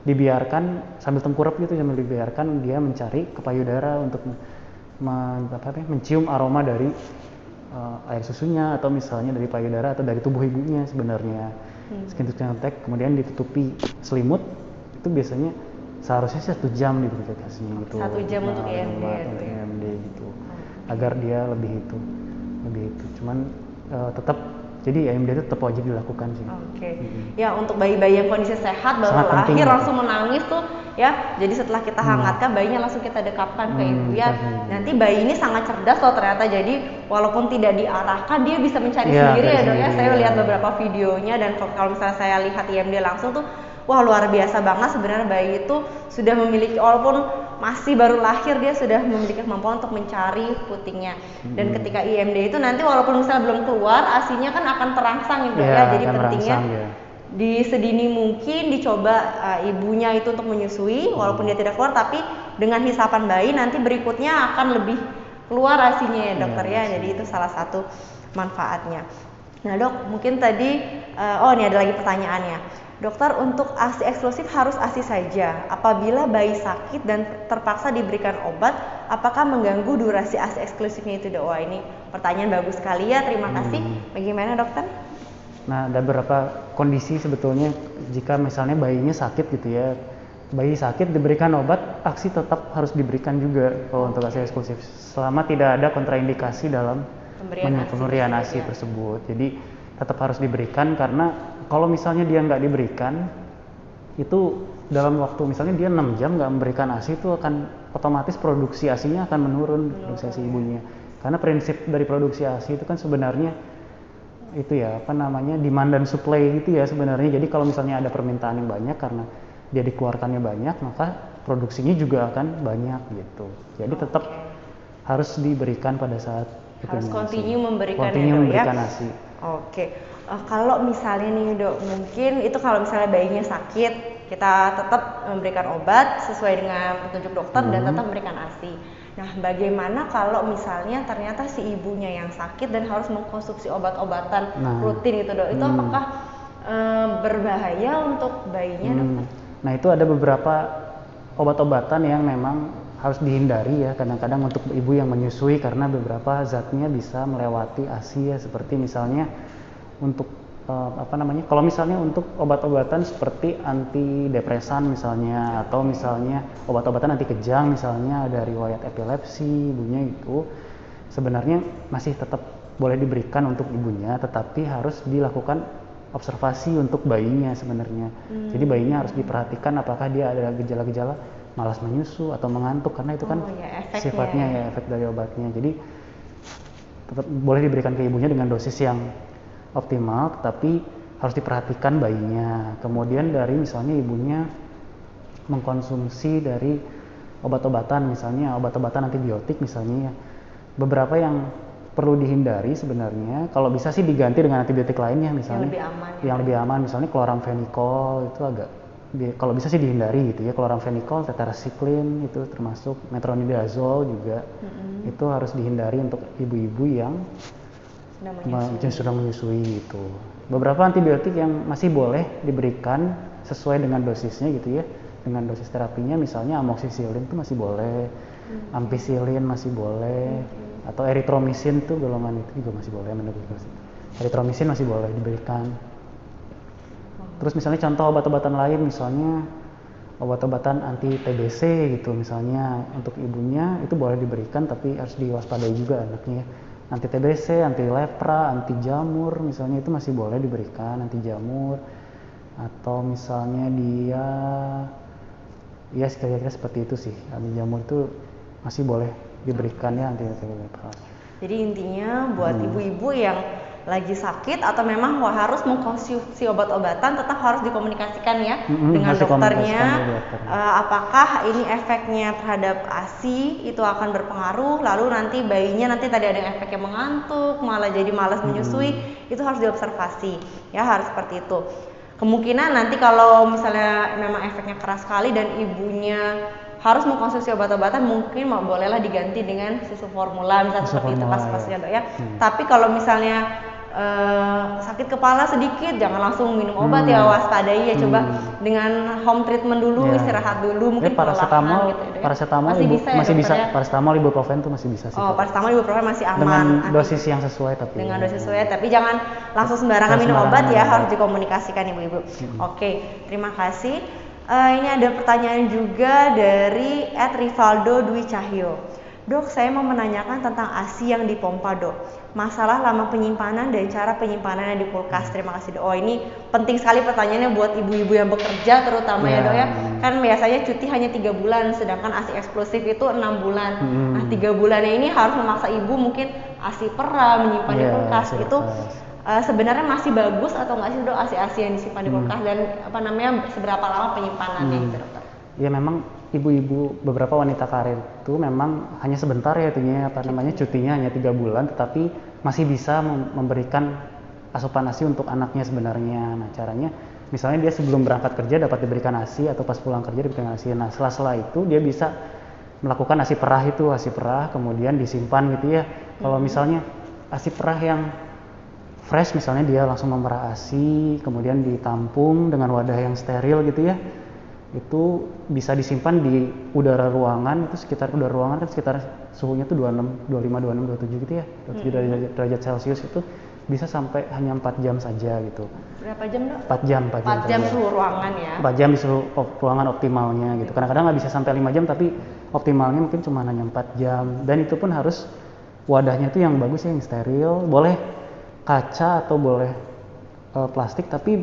dibiarkan sambil tengkurap gitu, sambil dibiarkan dia mencari ke payudara untuk mencium aroma dari air susunya atau misalnya dari payudara atau dari tubuh ibunya sebenarnya. Skin to skin contact, kemudian ditutupi selimut, itu biasanya seharusnya 1 jam diberikan gitu. 1 jam untuk IMD untuk IMD gitu. Agar dia lebih itu. Cuman tetap jadi IMD itu tetap wajib dilakukan sih. Oke. Ya, untuk bayi-bayi yang kondisi sehat baru Sangat lahir penting, langsung menangis tuh ya. Jadi setelah kita hangatkan bayinya langsung kita dekapkan ke ibu ya. Nanti bayi ini sangat cerdas loh ternyata. Jadi walaupun tidak diarahkan dia bisa mencari sendiri ya, Dok ya. Saya lihat beberapa videonya dan kalau misalnya saya lihat IMD langsung tuh wah, luar biasa banget sebenarnya. Bayi itu sudah memiliki, walaupun masih baru lahir, dia sudah memiliki kemampuan untuk mencari putingnya. Dan ketika IMD itu nanti walaupun misalnya belum keluar, ASI-nya kan akan terangsang gitu ya. Jadi pentingnya di sedini mungkin dicoba ibunya itu untuk menyusui, walaupun dia tidak keluar, tapi dengan hisapan bayi nanti berikutnya akan lebih keluar ASI-nya ya, dokter ya. Jadi itu salah satu manfaatnya. Nah, Dok, mungkin tadi ini ada lagi pertanyaannya. Dokter, untuk ASI eksklusif harus ASI saja. Apabila bayi sakit dan terpaksa diberikan obat, apakah mengganggu durasi ASI eksklusifnya itu, Dok? Wah, ini pertanyaan bagus sekali ya. Terima kasih. Bagaimana, Dokter? Nah, ada beberapa kondisi sebetulnya jika misalnya bayinya sakit gitu ya. Bayi sakit diberikan obat, ASI tetap harus diberikan juga kalau untuk ASI eksklusif. Selama tidak ada kontraindikasi dalam pemberian ASI tersebut. Jadi tetap harus diberikan, karena kalau misalnya dia nggak diberikan, itu dalam waktu misalnya dia 6 jam nggak memberikan ASI, itu akan otomatis produksi ASI-nya akan menurun, produksi ASI ibunya. Karena prinsip dari produksi ASI itu kan sebenarnya itu ya, demand dan supply gitu ya sebenarnya. Jadi kalau misalnya ada permintaan yang banyak karena dia dikeluarkannya banyak, maka produksinya juga akan banyak gitu. Jadi tetap harus diberikan pada saat harus continue memberikan ASI. Oke. Kalau misalnya nih, Dok, mungkin itu kalau misalnya bayinya sakit, kita tetap memberikan obat sesuai dengan petunjuk dokter dan tetap memberikan ASI. Nah, bagaimana kalau misalnya ternyata si ibunya yang sakit dan harus mengkonsumsi obat-obatan rutin gitu, Dok? Itu apakah berbahaya untuk bayinya, Dokter? Nah, itu ada beberapa obat-obatan yang memang harus dihindari ya kadang-kadang untuk ibu yang menyusui, karena beberapa zatnya bisa melewati ASI ya, seperti misalnya untuk kalau misalnya untuk obat-obatan seperti antidepresan misalnya, atau misalnya obat-obatan anti kejang misalnya, ada riwayat epilepsi ibunya, itu sebenarnya masih tetap boleh diberikan untuk ibunya, tetapi harus dilakukan observasi untuk bayinya sebenarnya. Jadi bayinya harus diperhatikan apakah dia ada gejala-gejala malas menyusu atau mengantuk, karena itu kan sifatnya ya efek dari obatnya. Jadi tetap boleh diberikan ke ibunya dengan dosis yang optimal, tetapi harus diperhatikan bayinya. Kemudian dari misalnya ibunya mengkonsumsi dari obat-obatan, misalnya obat-obatan antibiotik misalnya, beberapa yang perlu dihindari sebenarnya. Kalau bisa sih diganti dengan antibiotik lainnya, misalnya yang lebih aman, misalnya kloramfenikol itu kalau bisa sih dihindari gitu ya. Kloramfenikol, tetracycline itu termasuk, metronidazole juga itu harus dihindari untuk ibu-ibu yang sedang menyusui gitu. Beberapa antibiotik yang masih boleh diberikan sesuai dengan dosisnya gitu ya, dengan dosis terapinya, misalnya amoxicillin itu masih boleh, ampicillin masih boleh, atau erythromycin tuh golongan itu juga masih boleh menurut dosis. Erythromycin masih boleh diberikan. Terus misalnya contoh obat-obatan lain, misalnya obat-obatan anti TBC gitu misalnya, untuk ibunya itu boleh diberikan, tapi harus diwaspadai juga anaknya. Anti TBC, anti lepra, anti jamur misalnya itu masih boleh diberikan, anti jamur. Atau misalnya dia ya kira-kira seperti itu sih, anti jamur itu masih boleh diberikan ya antiretroviral. Jadi intinya buat ibu-ibu yang lagi sakit atau memang harus mengkonsumsi obat-obatan, tetap harus dikomunikasikan ya dengan dokternya. Apakah ini efeknya terhadap ASI itu akan berpengaruh, lalu nanti bayinya nanti tadi ada efeknya mengantuk, malah jadi malas menyusui, itu harus diobservasi ya, harus seperti itu. Kemungkinan nanti kalau misalnya memang efeknya keras sekali dan ibunya harus mengkonsumsi obat-obatan, mungkin bolehlah diganti dengan susu formula misalnya seperti itu pas-pasnya dok ya. Tapi kalau misalnya sakit kepala sedikit, jangan langsung minum obat ya, waspadai ya, coba dengan home treatment dulu, istirahat dulu, mungkin paracetamol, gitu ya. paracetamol masih bisa, paracetamol ibuprofen tuh masih bisa sih. Paracetamol ibuprofen masih aman. Dengan dosis yang sesuai tapi. Dengan dosis sesuai, tapi jangan langsung sembarangan minum obat ya, harus dikomunikasikan ibu-ibu. Oke, terima kasih. Ini ada pertanyaan juga dari @Rivaldo Dwi Cahyo. Dok, saya mau menanyakan tentang ASI yang dipompa dok. Masalah lama penyimpanan dan cara penyimpanannya di kulkas. Terima kasih dok. Oh, ini penting sekali pertanyaannya buat ibu-ibu yang bekerja terutama ya dok ya. Kan biasanya cuti hanya 3 bulan, sedangkan ASI eksklusif itu 6 bulan. Nah 3 bulannya ini harus memaksa ibu mungkin ASI perah menyimpan di kulkas itu. Sebenarnya masih bagus atau nggak sih dok ASI yang disimpan di kulkas, dan seberapa lama penyimpanannya gitu dokter? Ya memang ibu-ibu, beberapa wanita karir itu memang hanya sebentar ya cutinya hanya 3 bulan, tetapi masih bisa memberikan asupan ASI untuk anaknya sebenarnya. Nah caranya misalnya dia sebelum berangkat kerja dapat diberikan ASI, atau pas pulang kerja diberikan ASI. Nah setelah itu dia bisa melakukan ASI perah kemudian disimpan gitu ya. Kalau misalnya ASI perah yang fresh, misalnya dia langsung memerah ASI kemudian ditampung dengan wadah yang steril gitu ya, itu bisa disimpan di udara ruangan. Itu sekitar udara ruangan kan sekitar suhunya tuh 25, 26, 27 gitu ya, 27 derajat Celcius, itu bisa sampai hanya 4 jam saja gitu. Berapa jam dok? 4 jam suhu ruangan ya? 4 jam di suhu ruangan optimalnya gitu. Kadang-kadang nggak bisa sampai 5 jam, tapi optimalnya mungkin cuma hanya 4 jam. Dan itu pun harus wadahnya tuh yang bagus ya, yang steril. Boleh kaca atau boleh plastik, tapi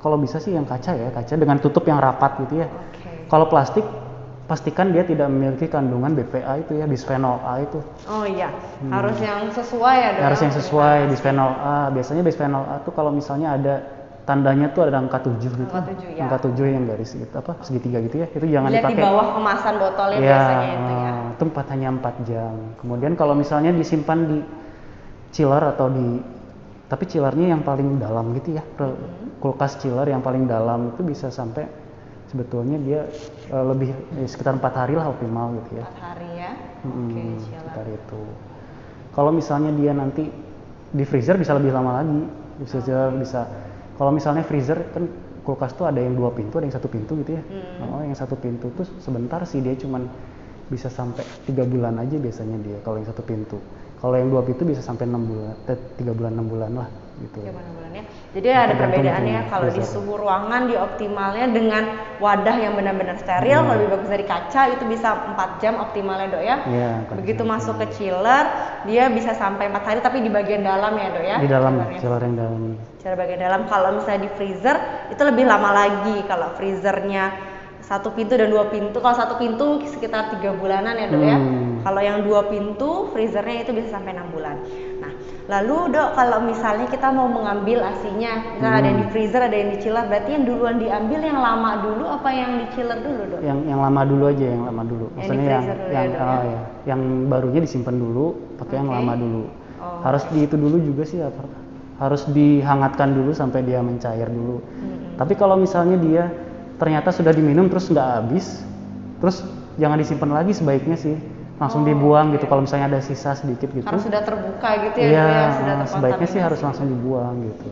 kalau bisa sih yang kaca dengan tutup yang rapat gitu ya. Kalau plastik pastikan dia tidak memiliki kandungan BPA itu ya, bisphenol A itu. Oh iya, harus yang sesuai ya dok? Harus yang sesuai, bisphenol A. Biasanya bisphenol A tuh kalau misalnya ada tandanya tuh ada angka 7 gitu. Angka 7 yang garis gitu, segitiga gitu ya. Itu jangan dipakai. Lihat di bawah kemasan botolnya biasanya itu ya. Itu hanya 4 jam. Kemudian kalau misalnya disimpan di chiller atau tapi chillernya yang paling dalam gitu ya. Kulkas chiller yang paling dalam itu bisa sampai sebetulnya dia lebih sekitar 4 hari lah optimal gitu ya. 4 hari ya. Sekitar itu. Kalau misalnya dia nanti di freezer bisa lebih lama lagi. Kalau misalnya freezer kan kulkas tuh ada yang 2 pintu, ada yang 1 pintu gitu ya. Yang 1 pintu tuh sebentar sih, dia cuman bisa sampai 3 bulan aja biasanya dia kalau yang 1 pintu. Kalau yang 2 pintu bisa sampai 6 bulan, 3 bulan 6 bulan lah gitu. 3 bulan ya. Jadi ada perbedaannya kalau di suhu ruangan di optimalnya dengan wadah yang benar-benar steril, kalau lebih bagus dari kaca itu bisa 4 jam optimalnya dok ya. Begitu masuk ke chiller dia bisa sampai 4 hari, tapi di bagian dalam ya dok ya. Di dalam chiller yang dalam. Chiller bagian dalam. Kalau misalnya di freezer itu lebih lama lagi. Kalau freezernya 1 pintu dan 2 pintu, kalau 1 pintu sekitar 3 bulanan ya dok ya. Kalau yang 2 pintu freezernya itu bisa sampai 6 bulan. Nah lalu dok, kalau misalnya kita mau mengambil ASI-nya, misalnya ada yang di freezer ada yang di chiller, berarti yang duluan diambil yang lama dulu apa yang di chiller dulu dok? Yang lama dulu aja, yang lama dulu. Maksudnya yang barunya disimpan dulu, pakai yang lama dulu. Harus itu dulu juga sih, harus dihangatkan dulu sampai dia mencair dulu. Tapi kalau misalnya dia ternyata sudah diminum terus nggak habis, terus jangan disimpan lagi, sebaiknya sih langsung dibuang gitu. Kalau misalnya ada sisa sedikit gitu, harus sudah terbuka gitu ya. Iya, sebaiknya sih harus langsung dibuang gitu.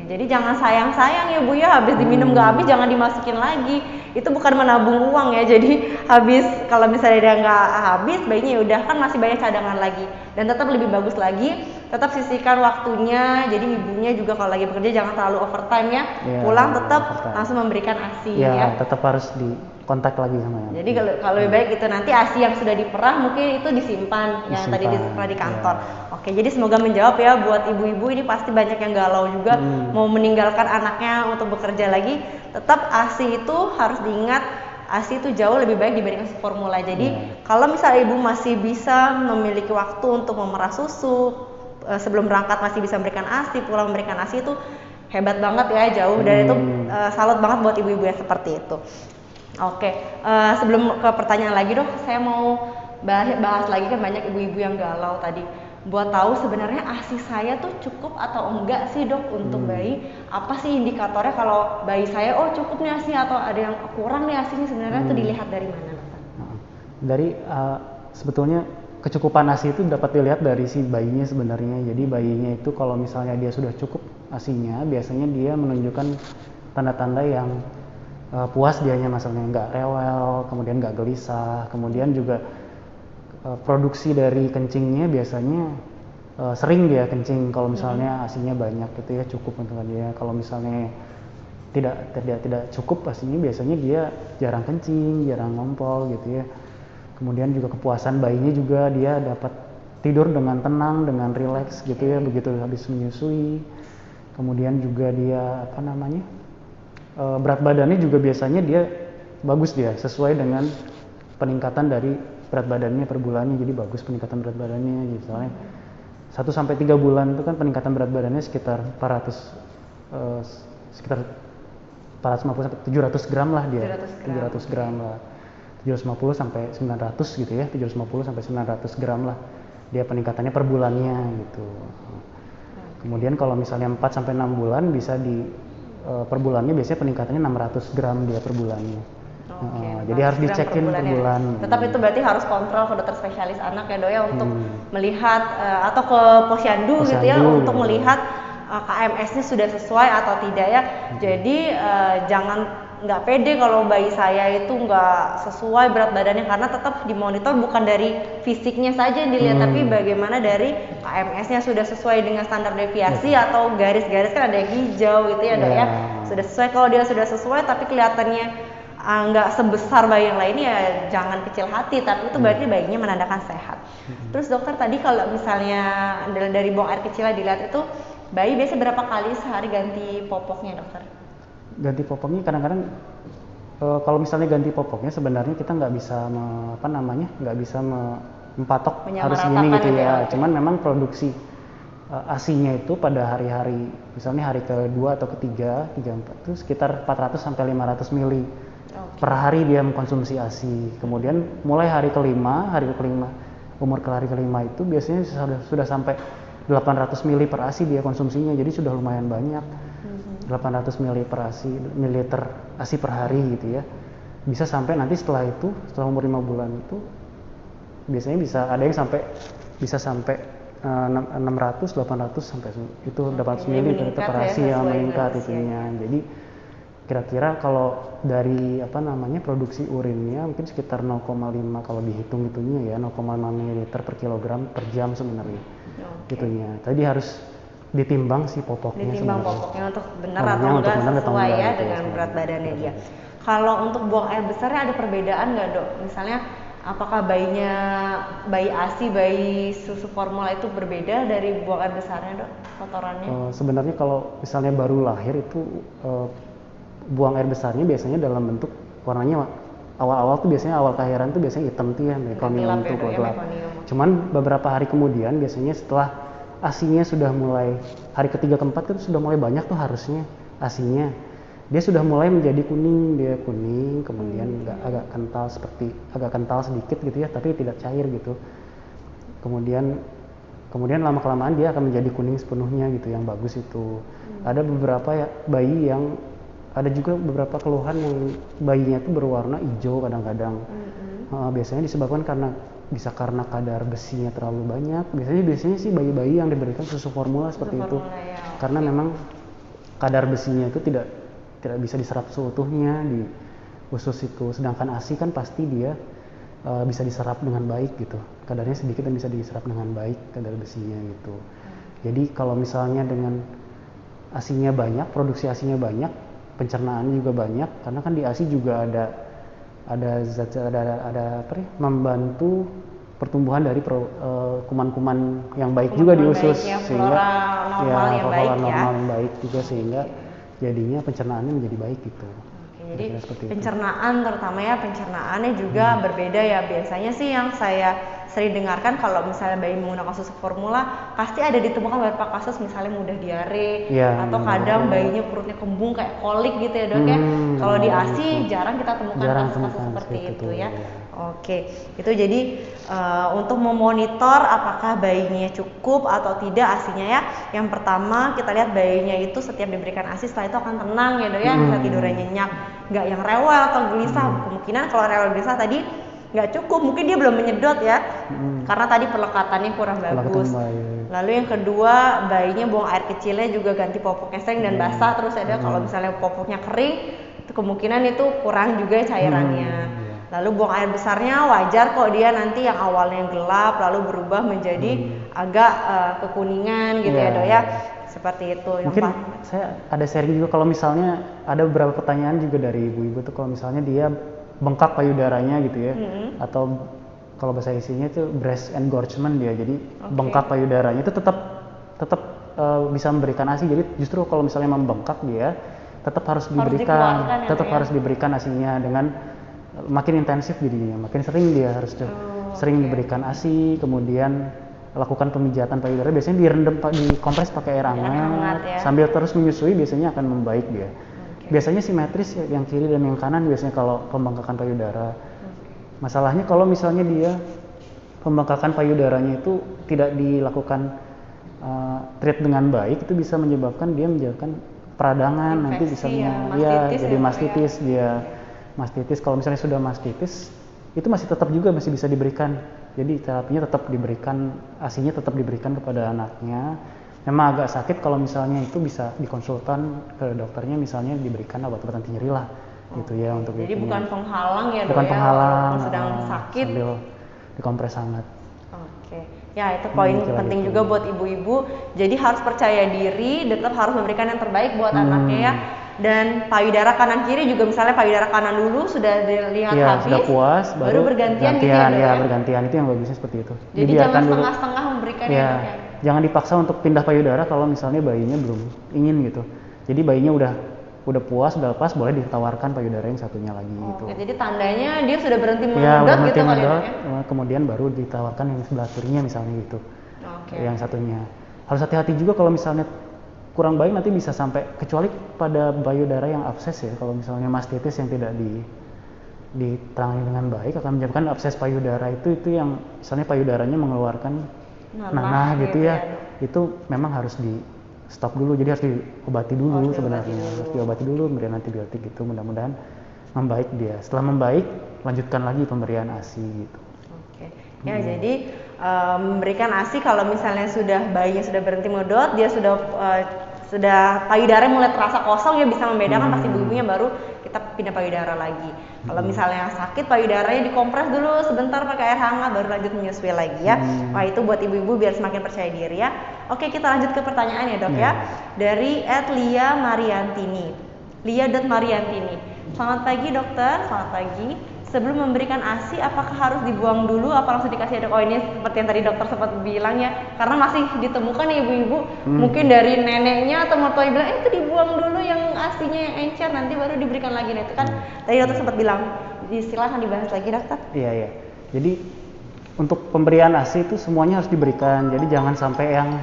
Jadi jangan sayang-sayang ya Bu ya, habis diminum nggak habis jangan dimasukin lagi. Itu bukan menabung uang ya. Jadi habis, kalau misalnya dia nggak habis, baiknya ya udah, kan masih banyak cadangan lagi. Dan tetap lebih bagus lagi, tetap sisihkan waktunya. Jadi ibunya juga kalau lagi bekerja jangan terlalu overtime ya. Pulang tetap langsung memberikan ASI ya. Tetap harus di kontak lagi sama Jadi kalau lebih baik itu nanti ASI yang sudah diperah mungkin itu disimpan yang tadi disimpan di kantor. Oke, jadi semoga menjawab ya buat ibu-ibu. Ini pasti banyak yang galau juga mau meninggalkan anaknya untuk bekerja lagi. Tetap ASI itu harus diingat ASI itu jauh lebih baik dibandingkan susu formula. Jadi kalau misalnya ibu masih bisa memiliki waktu untuk memerah susu, sebelum berangkat masih bisa memberikan ASI, pulang memberikan ASI, itu hebat banget ya, jauh. Dan itu salut banget buat ibu-ibu yang seperti itu. Oke, sebelum ke pertanyaan lagi dok, saya mau bahas lagi, kan banyak ibu-ibu yang galau tadi. Buat tahu sebenarnya ASI saya tuh cukup atau enggak sih dok untuk bayi? Apa sih indikatornya kalau bayi saya cukup nih ASI atau ada yang kurang nih ASI-nya, sebenarnya itu dilihat dari mana dokter? Dari sebetulnya kecukupan ASI itu dapat dilihat dari si bayinya sebenarnya. Jadi bayinya itu kalau misalnya dia sudah cukup ASI-nya, biasanya dia menunjukkan tanda-tanda yang puas dianya, misalnya nggak rewel, kemudian nggak gelisah, kemudian juga produksi dari kencingnya biasanya sering dia kencing kalau misalnya ASI-nya banyak gitu ya, cukup untuk dia. Kalau misalnya tidak cukup ASI-nya, biasanya dia jarang kencing, jarang ngompol gitu ya. Kemudian juga kepuasan bayinya juga, dia dapat tidur dengan tenang, dengan rileks gitu ya, begitu habis menyusui. Kemudian juga dia berat badannya juga biasanya dia bagus, dia sesuai dengan peningkatan dari berat badannya per bulannya, jadi bagus peningkatan berat badannya gitu. Soalnya 1-3 bulan itu kan peningkatan berat badannya sekitar 450 sampai 700 gram lah dia. 700 gram lah. 750 sampai 900 gitu ya, 750 sampai 900 gram lah dia peningkatannya per bulannya gitu. Kemudian kalau misalnya 4 sampai 6 bulan bisa per bulannya biasanya peningkatannya 600 gram dia per bulannya. Jadi harus dicekin per bulan. Tetap itu berarti harus kontrol ke dokter spesialis anak ya dok ya, untuk melihat atau ke posyandu gitu ya, untuk melihat KMS-nya sudah sesuai atau tidak ya. Jadi jangan nggak pede kalau bayi saya itu nggak sesuai berat badannya, karena tetap dimonitor bukan dari fisiknya saja yang dilihat, tapi bagaimana dari KMS-nya sudah sesuai dengan standar deviasi atau garis-garis, kan ada yang hijau gitu ya dok ya. Sudah sesuai. Kalau dia sudah sesuai tapi kelihatannya nggak sebesar bayi yang lainnya, ya jangan kecil hati, tapi itu berarti bayinya menandakan sehat. Terus dokter, tadi kalau misalnya dari buang air kecilnya dilihat itu, bayi biasa berapa kali sehari ganti popoknya dokter? Ganti popoknya kadang-kadang kalau misalnya ganti popoknya sebenarnya kita nggak bisa nggak bisa mempatok harus gini gitu ya. Cuman memang produksi ASI-nya itu pada hari-hari, misalnya hari ke-2 atau ke-3, 3-4 itu sekitar 400 sampai 500 mili. Per hari dia mengkonsumsi ASI. Kemudian mulai hari kelima, umur hari kelima itu biasanya sudah sampai 800 mili per ASI dia konsumsinya. Jadi sudah lumayan banyak. 800 mili per ASI, mililiter ASI per hari gitu ya. Bisa sampai nanti setelah umur 5 bulan itu biasanya bisa sampai 600, 800 sampai itu 800 mili per ASI yang meningkat itunya. Jadi kira-kira kalau dari produksi urinnya mungkin sekitar 0,5 kalau dihitung itunya ya, 0,5 ml per kilogram per jam sebenarnya. Gitunya. Tadi harus ditimbang si popoknya. Ditimbang popoknya untuk benar atau enggak sesuai ya dengan berat badannya dia. Kalau untuk buang air besarnya ada perbedaan nggak dok? Misalnya apakah bayi ASI, bayi susu formula itu berbeda dari buang air besarnya dok, kotorannya? Sebenarnya kalau misalnya baru lahir itu buang air besarnya biasanya dalam bentuk warnanya awal-awal tuh biasanya awal kelahiran tuh biasanya hitam tuh ya, mekonium tuh gelap. Cuman beberapa hari kemudian biasanya setelah ASI-nya sudah mulai hari ketiga keempat itu sudah mulai banyak tuh harusnya ASI-nya. Dia sudah mulai menjadi kuning, kemudian agak kental sedikit gitu ya, tapi tidak cair gitu. Kemudian lama-kelamaan dia akan menjadi kuning sepenuhnya gitu, yang bagus itu. Ada beberapa bayi yang ada juga beberapa keluhan yang bayinya itu berwarna hijau kadang-kadang. Biasanya disebabkan bisa karena kadar besinya terlalu banyak. Biasanya sih bayi-bayi yang diberikan susu formula seperti itu. Ya. Karena memang kadar besinya itu tidak bisa diserap seutuhnya di usus itu. Sedangkan ASI kan pasti dia bisa diserap dengan baik gitu. Kadarnya sedikit dan bisa diserap dengan baik kadar besinya gitu. Jadi kalau misalnya dengan ASI-nya banyak, produksi ASI-nya banyak, pencernaannya juga banyak, karena kan di ASI juga ada membantu pertumbuhan dari kuman-kuman yang baik juga di usus, sehingga normal yang baik juga, sehingga jadinya pencernaannya menjadi baik gitu. Jadi Kira-kira seperti itu. pencernaan terutama ya pencernaannya juga berbeda ya. Biasanya sih yang saya sering dengarkan kalau misalnya bayi menggunakan susu formula pasti ada ditemukan beberapa kasus misalnya mudah diare Iya, atau kadang bayinya perutnya kembung kayak kolik gitu ya dok ya. Kalau di ASI jarang kita temukan Jarang kasus-kasus temukan seperti seperti itu itu, ya. iya. Oke, itu jadi untuk memonitor apakah bayinya cukup atau tidak ASINya ya. Yang pertama kita lihat bayinya itu setiap diberikan ASI setelah itu akan tenang ya dok ya, bisa tidurnya nyenyak, nggak yang rewel atau gelisah. Kemungkinan kalau rewel gelisah tadi nggak cukup, mungkin dia belum menyedot ya, karena tadi pelekatannya kurang bagus. Lalu yang kedua bayinya buang air kecilnya juga ganti popoknya sering dan basah terus ada. Kalau misalnya popoknya kering, itu kemungkinan itu kurang juga cairannya. Lalu buang air besarnya wajar kok dia nanti yang awalnya gelap lalu berubah menjadi agak kekuningan gitu ya dok ya. Seperti itu. Mungkin saya ada sharing juga kalau misalnya ada beberapa pertanyaan juga dari ibu-ibu tuh kalau misalnya dia bengkak payudaranya gitu ya, atau kalau bahasa isinya itu breast engorgement dia, jadi bengkak payudaranya itu tetap bisa memberikan ASI. Jadi justru kalau misalnya membengkak dia tetap harus diberikan, harus diberikan ASINya dengan makin intensif jadinya, makin sering dia harus sering diberikan ASI, kemudian lakukan pemijatan payudara, biasanya direndam, dikompres pakai air hangat ya. Sambil terus menyusui biasanya akan membaik dia. Biasanya simetris ya, yang kiri dan yang kanan biasanya kalau pembengkakan payudara. Masalahnya kalau misalnya dia pembengkakan payudaranya itu tidak dilakukan treat dengan baik, itu bisa menyebabkan dia menjadikan peradangan, nanti bisa jadi mastitis dia. Mastitis, kalau misalnya sudah mastitis itu masih tetap juga masih bisa diberikan. Jadi terapinya tetap diberikan, ASINya tetap diberikan kepada anaknya. Memang agak sakit kalau misalnya itu bisa dikonsultan ke dokternya, misalnya diberikan obat-obat anti nyeri lah gitu ya untuk jadi bukan penghalang ya dok, bukan penghalang, sedang sakit sambil dikompres hangat. Ya itu poin penting juga buat ibu-ibu. Jadi harus percaya diri, tetap harus memberikan yang terbaik buat anaknya ya. Dan payudara kanan kiri juga, misalnya payudara kanan dulu sudah dilihat habis, sudah puas, baru bergantian gitu ya, bergantian itu yang bagusnya seperti itu. Jadi jangan setengah-setengah memberikan ya. Jangan dipaksa untuk pindah payudara kalau misalnya bayinya belum ingin gitu. Jadi bayinya udah puas, udah lepas, boleh ditawarkan payudara yang satunya lagi gitu. Jadi tandanya dia sudah berhenti mengendot gitu kali ya. Kemudian baru ditawarkan yang sebelah kirinya misalnya gitu. Yang satunya. Harus hati-hati juga kalau misalnya kurang baik, nanti bisa sampai, kecuali pada payudara yang abses ya, kalau misalnya mastitis yang tidak ditangani dengan baik akan menyebabkan abses payudara itu yang misalnya payudaranya mengeluarkan nanah gitu ya, itu memang harus di stop dulu, jadi harus diobati dulu sebenarnya, harus diobati dulu, kemudian antibiotik gitu, mudah-mudahan membaik dia. Setelah membaik, lanjutkan lagi pemberian ASI gitu. Ya jadi memberikan ASI kalau misalnya bayinya sudah berhenti medot, dia sudah payudara mulai terasa kosong ya, bisa membedakan pasti ibunya, baru kita pindah payudara lagi. Kalau misalnya sakit payudaranya dikompres dulu sebentar pakai air hangat, baru lanjut menyusui lagi ya. Wah itu buat ibu-ibu biar semakin percaya diri ya. Oke, kita lanjut ke pertanyaan ya dok ya. Dari @lia_mariantini. Lia.mariantini. Selamat pagi dokter, selamat pagi. Sebelum memberikan ASI, apakah harus dibuang dulu? Apa langsung dikasih dok? Oh ini seperti yang tadi dokter sempat bilang ya, karena masih ditemukan ya ibu-ibu, mungkin dari neneknya atau mertuanya bilang, itu dibuang dulu yang ASINya yang encer, nanti baru diberikan lagi. Nah itu kan tadi dokter sempat bilang, silakan dibahas lagi dokter. Iya. Jadi untuk pemberian ASI itu semuanya harus diberikan. Jadi jangan sampai yang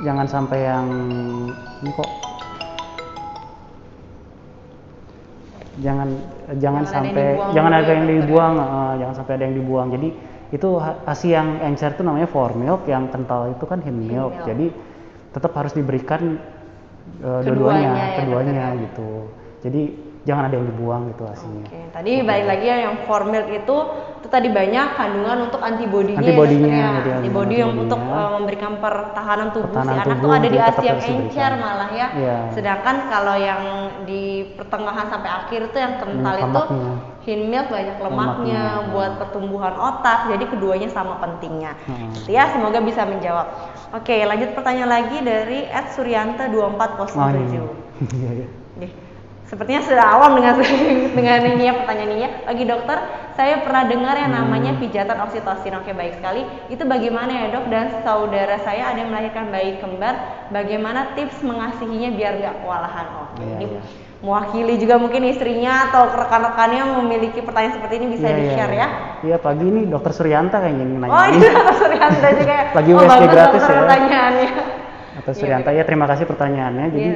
jangan sampai yang jangan sampai ada yang dibuang. Jadi itu ASI yang encer itu namanya formilk, yang kental itu kan hin milk. Jadi tetap harus diberikan keduanya gitu. Jadi jangan ada yang dibuang gitu ASINya. Tadi balik lagi ya, yang formilk itu tadi banyak kandungan untuk antibodinya ya, antibodi yang untuk memberikan pertahanan tubuh si anak tuh ada di ASI yang encer malah ya. Sedangkan kalau yang di pertengahan sampai akhir itu yang kental itu hin milk, banyak lemaknya buat pertumbuhan otak. Jadi keduanya sama pentingnya. Ya, semoga bisa menjawab. Oke, lanjut pertanyaan lagi dari @suryanta2407. Sepertinya sudah awam dengan dengan ini ya pertanyaan ini ya. Bagi dokter, saya pernah dengar yang namanya pijatan oksitosin. Oke, baik sekali. Itu bagaimana ya dok? Dan saudara saya ada yang melahirkan bayi kembar. Bagaimana tips mengasihinya biar nggak kewalahan? Oke, ini mewakili juga mungkin istrinya atau rekan-rekannya memiliki pertanyaan seperti ini bisa di-share ya. Iya, pagi ini dokter Suryanta kayaknya yang nanya. Oh iya, dokter Suryanta juga ya. Pagi USG gratis ya. Pertanyaannya. Dokter Suryanta ya, terima kasih pertanyaannya. Jadi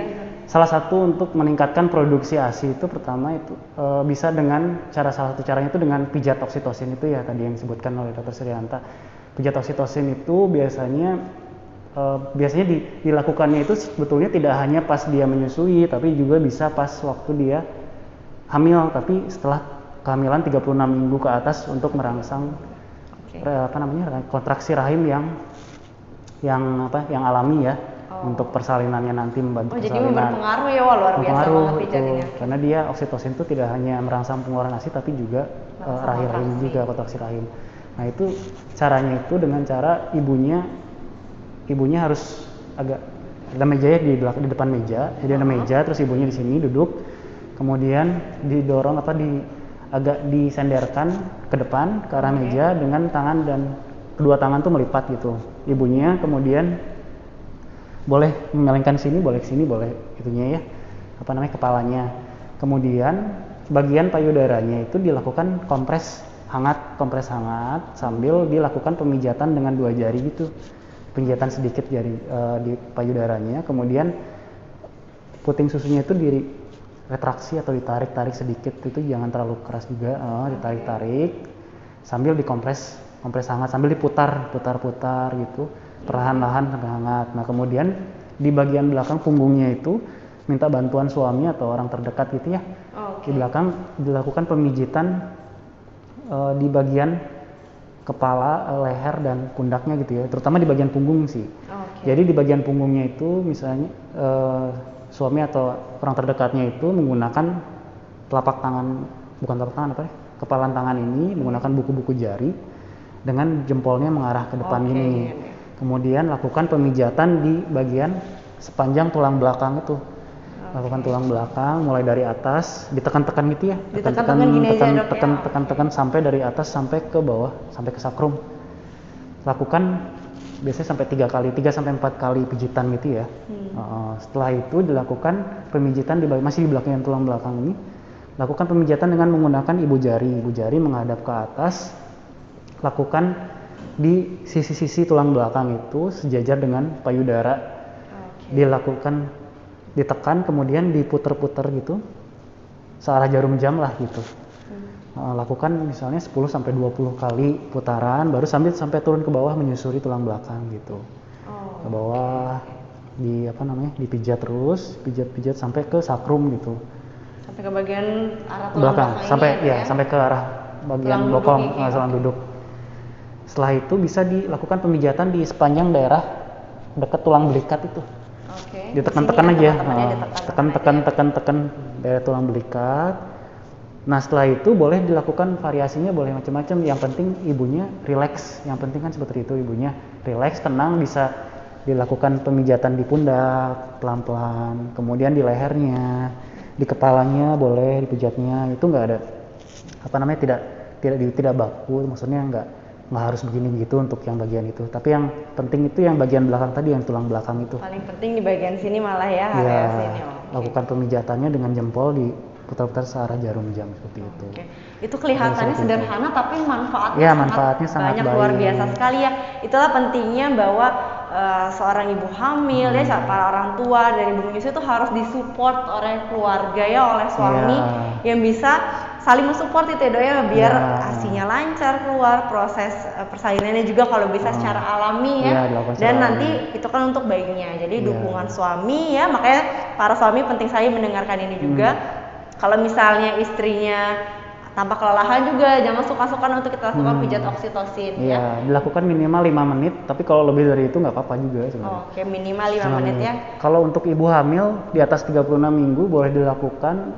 salah satu untuk meningkatkan produksi ASI itu pertama itu bisa dengan salah satu caranya itu dengan pijat oksitosin itu ya tadi yang disebutkan oleh dokter Suryanta. Pijat oksitosin itu biasanya dilakukannya itu sebetulnya tidak hanya pas dia menyusui, tapi juga bisa pas waktu dia hamil, tapi setelah kehamilan 36 minggu ke atas untuk merangsang kontraksi rahim yang alami ya. Untuk persalinannya nanti membantu persalinan. Jadi berpengaruh ya, luar biasa banget pijatnya. Karena dia oksitosin itu tidak hanya merangsang pengeluaran ASI tapi juga rahim juga, kontraksi rahim. Nah itu caranya itu dengan cara ibunya harus agak ada meja ya di depan meja, jadi ada meja terus ibunya di sini duduk, kemudian didorong agak disenderkan ke depan ke arah meja dengan tangan dan kedua tangan tuh melipat gitu. Ibunya kemudian boleh menyelengkan sini, boleh sini, boleh itunya ya, kepalanya. Kemudian bagian payudaranya itu dilakukan kompres hangat sambil dilakukan pemijatan dengan 2 jari gitu, pemijatan sedikit jari di payudaranya. Kemudian puting susunya itu diretraksi atau ditarik sedikit, itu jangan terlalu keras juga, ditarik sambil dikompres hangat sambil diputar gitu. Perlahan-lahan sampai hangat. Nah kemudian di bagian belakang punggungnya itu minta bantuan suami atau orang terdekat gitu ya. Di belakang dilakukan pemijitan di bagian kepala, leher dan pundaknya gitu ya. Terutama di bagian punggung sih. Jadi di bagian punggungnya itu misalnya suami atau orang terdekatnya itu menggunakan kepalan tangan ini menggunakan buku-buku jari dengan jempolnya mengarah ke depan ini. Kemudian lakukan pemijatan di bagian sepanjang tulang belakang itu. Lakukan tulang belakang mulai dari atas, ditekan-tekan gitu ya. Tekan sampai dari atas sampai ke bawah, sampai ke sakrum. Lakukan biasanya sampai 3 sampai 4 kali pijitan gitu ya. Setelah itu dilakukan pemijitan masih di belakang tulang belakang ini. Lakukan pemijatan dengan menggunakan ibu jari menghadap ke atas. Lakukan di sisi-sisi tulang belakang itu sejajar dengan payudara. Dilakukan, ditekan kemudian diputer-puter gitu searah jarum jam lah gitu. Lakukan misalnya 10 sampai 20 kali putaran baru sampai turun ke bawah menyusuri tulang belakang gitu. Ke bawah dipijat terus, pijat sampai ke sakrum gitu. Sampai ke bagian arah tulang belakang sampai ke arah bagian bokong, tulang duduk. Setelah itu bisa dilakukan pemijatan di sepanjang daerah dekat tulang belikat itu. Ditekan-tekan aja, tekan daerah tulang belikat. Nah setelah itu boleh dilakukan variasinya, boleh macam-macam. Yang penting ibunya rileks. Yang penting kan seperti itu, ibunya rileks, tenang. Bisa dilakukan pemijatan di pundak pelan-pelan, kemudian di lehernya, di kepalanya boleh dipijatnya. Itu nggak ada tidak baku, maksudnya nggak harus begini begitu untuk yang bagian itu. Tapi yang penting itu yang bagian belakang tadi, yang tulang belakang itu. Paling penting di bagian sini malah ya, area sini. Lakukan pemijatannya dengan jempol diputar-putar searah jarum jam seperti itu. Itu kelihatannya sederhana tapi manfaatnya sangat banyak, luar biasa sekali ya. Itulah pentingnya bahwa seorang ibu hamil ya, para orang tua dari ibu menyusui itu harus disupport oleh keluarga ya, oleh suami yang bisa saling mensupport itu ya dok ya, biar asinya lancar keluar, proses persalinannya juga kalau bisa secara alami ya, dan nanti itu kan untuk bayinya. Jadi dukungan suami ya, makanya para suami penting sekali mendengarkan ini juga. Kalau misalnya istrinya tampak kelelahan juga jangan suka-suka untuk kita lakukan pijat oksitosin ya. Dilakukan minimal 5 menit, tapi kalau lebih dari itu nggak apa-apa juga sebenarnya. Oke, minimal 5 menit ya. Kalau untuk ibu hamil di atas 36 minggu boleh dilakukan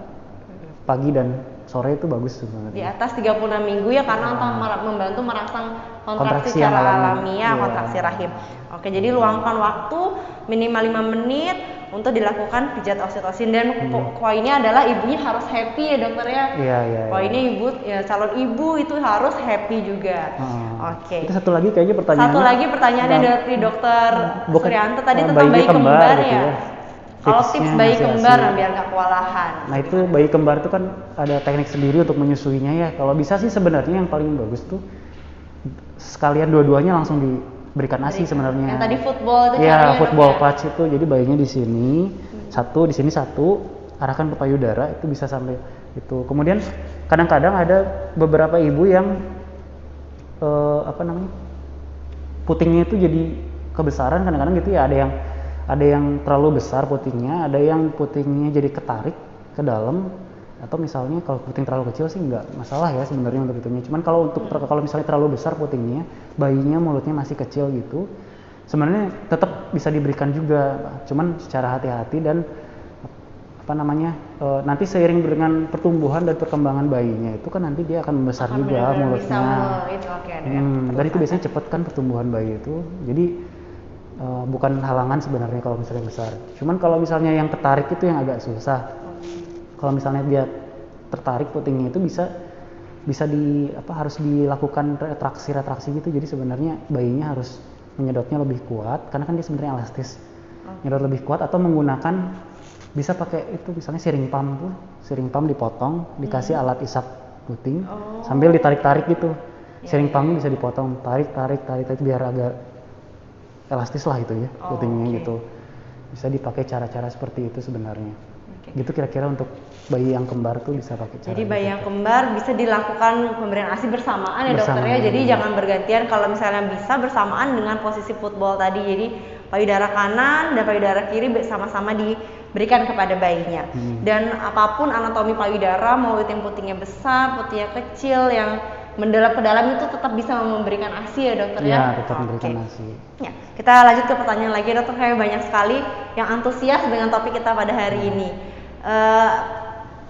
pagi dan sore, itu bagus sebenarnya. Di atas 36 minggu ya, karena untuk membantu merangsang kontraksi secara alami ya, kontraksi rahim. Oke, jadi luangkan waktu minimal 5 menit untuk dilakukan pijat oksitosin, dan poinnya adalah ibunya harus happy ya dokter ya. Iya. Poinnya ibu ya, calon ibu itu harus happy juga. Oke. Itu satu lagi kayaknya pertanyaannya. Satu lagi pertanyaannya dari dokter Suryanto tadi tentang bayi kembar kembar gitu ya. Kalau tips bayi kembar biar nggak kewalahan. Nah itu bayi kembar itu kan ada teknik sendiri untuk menyusuinya ya. Kalau bisa sih sebenarnya yang paling bagus tuh sekalian dua-duanya langsung diberikan ASI sebenarnya. Yang tadi football itu ya, football patch itu. Jadi bayinya di sini satu, di sini satu, arahkan ke payudara itu bisa sampai itu. Kemudian kadang-kadang ada beberapa ibu yang putingnya itu jadi kebesaran kadang-kadang gitu ya. Ada yang terlalu besar putingnya, ada yang putingnya jadi ketarik ke dalam, atau misalnya kalau puting terlalu kecil sih nggak masalah ya sebenarnya untuk itunya. Cuman kalau kalau misalnya terlalu besar putingnya, bayinya mulutnya masih kecil gitu, sebenarnya tetap bisa diberikan juga, cuman secara hati-hati dan nanti seiring dengan pertumbuhan dan perkembangan bayinya itu kan nanti dia akan membesar juga mulutnya. Dan itu biasanya cepat kan pertumbuhan bayi itu, jadi bukan halangan sebenarnya kalau misalnya besar. Cuman kalau misalnya yang ketarik itu yang agak susah. Kalau misalnya dia tertarik putingnya itu harus dilakukan retraksi gitu. Jadi sebenarnya bayinya harus menyedotnya lebih kuat karena kan dia sebenarnya elastis. Nyedot lebih kuat atau menggunakan bisa pakai itu misalnya siring pump dipotong, dikasih alat isap puting sambil ditarik-tarik gitu. Siring pumpnya bisa dipotong, tarik biar agak elastis lah itu ya putingnya gitu. Bisa dipakai cara-cara seperti itu sebenarnya. Gitu kira-kira untuk bayi yang kembar tuh bisa pakai cara. Jadi bayi yang kembar bisa dilakukan pemberian ASI bersamaan ya dokter ya. Jadi jangan bergantian, kalau misalnya bisa bersamaan dengan posisi football tadi. Jadi payudara kanan dan payudara kiri sama-sama diberikan kepada bayinya. Dan apapun anatomi payudara, mau itu yang putingnya besar, putingnya kecil, yang mendalam ke dalam itu tetap bisa memberikan ASI ya dokter ya? Iya, tetap memberikan ASI. Ya, kita lanjut ke pertanyaan lagi dokter. Kayak banyak sekali yang antusias dengan topik kita pada hari ini.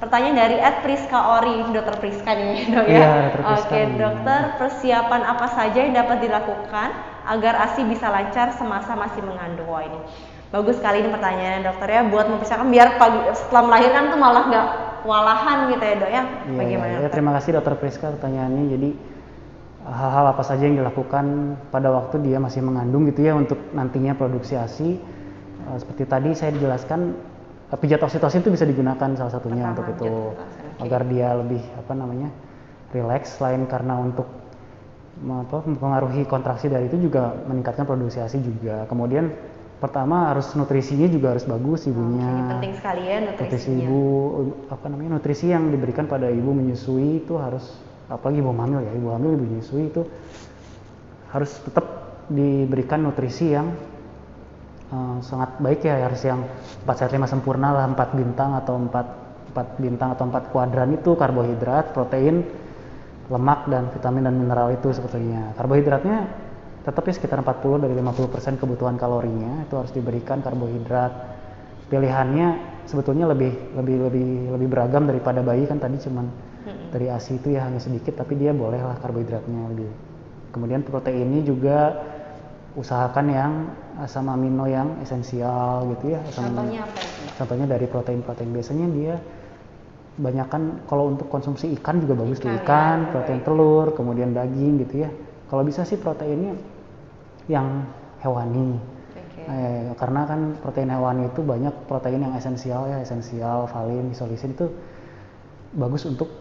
Pertanyaan dari @priska_ori, dokter Priska nih dok ya? Iya, dokter Priska. Oke dokter, persiapan apa saja yang dapat dilakukan agar ASI bisa lancar semasa masih mengandung? Wah ini bagus sekali ini pertanyaannya dokter ya, buat mempersiapkan biar setelah melahirkan tuh malah nggak kewalahan gitu ya dok ya? Bagaimana? Ya, terima kasih dokter Priska pertanyaannya. Jadi hal-hal apa saja yang dilakukan pada waktu dia masih mengandung gitu ya untuk nantinya produksi ASI. Seperti tadi saya dijelaskan, pijat oksitosin itu bisa digunakan salah satunya untuk itu agar dia lebih rileks. Selain karena untuk mempengaruhi kontraksi dari itu juga meningkatkan produksi ASI juga. Kemudian pertama harus nutrisinya juga harus bagus ibunya. Ini penting sekali ya nutrisinya. Nutrisi yang diberikan pada ibu menyusui itu harus, apalagi ibu hamil ya, ibu menyusui itu harus tetap diberikan nutrisi yang sangat baik ya, harus yang 4/5 sempurna lah, 4 bintang atau 4 kuadran itu karbohidrat, protein, lemak dan vitamin dan mineral itu sebetulnya. Karbohidratnya tetap ya sekitar 40 dari 50% kebutuhan kalorinya itu harus diberikan karbohidrat. Pilihannya sebetulnya lebih beragam daripada bayi kan tadi cuman dari ASI itu ya hanya sedikit, tapi dia bolehlah karbohidratnya lebih. Kemudian proteinnya juga usahakan yang asam amino yang esensial gitu ya. Contohnya apa itu? Contohnya dari protein biasanya dia banyakkan kalau untuk konsumsi ikan juga bagus tuh, ikan, protein telur, kemudian daging gitu ya. Kalau bisa sih proteinnya yang hewani. Karena kan protein hewani itu banyak protein yang esensial ya, valin, isolisin itu bagus untuk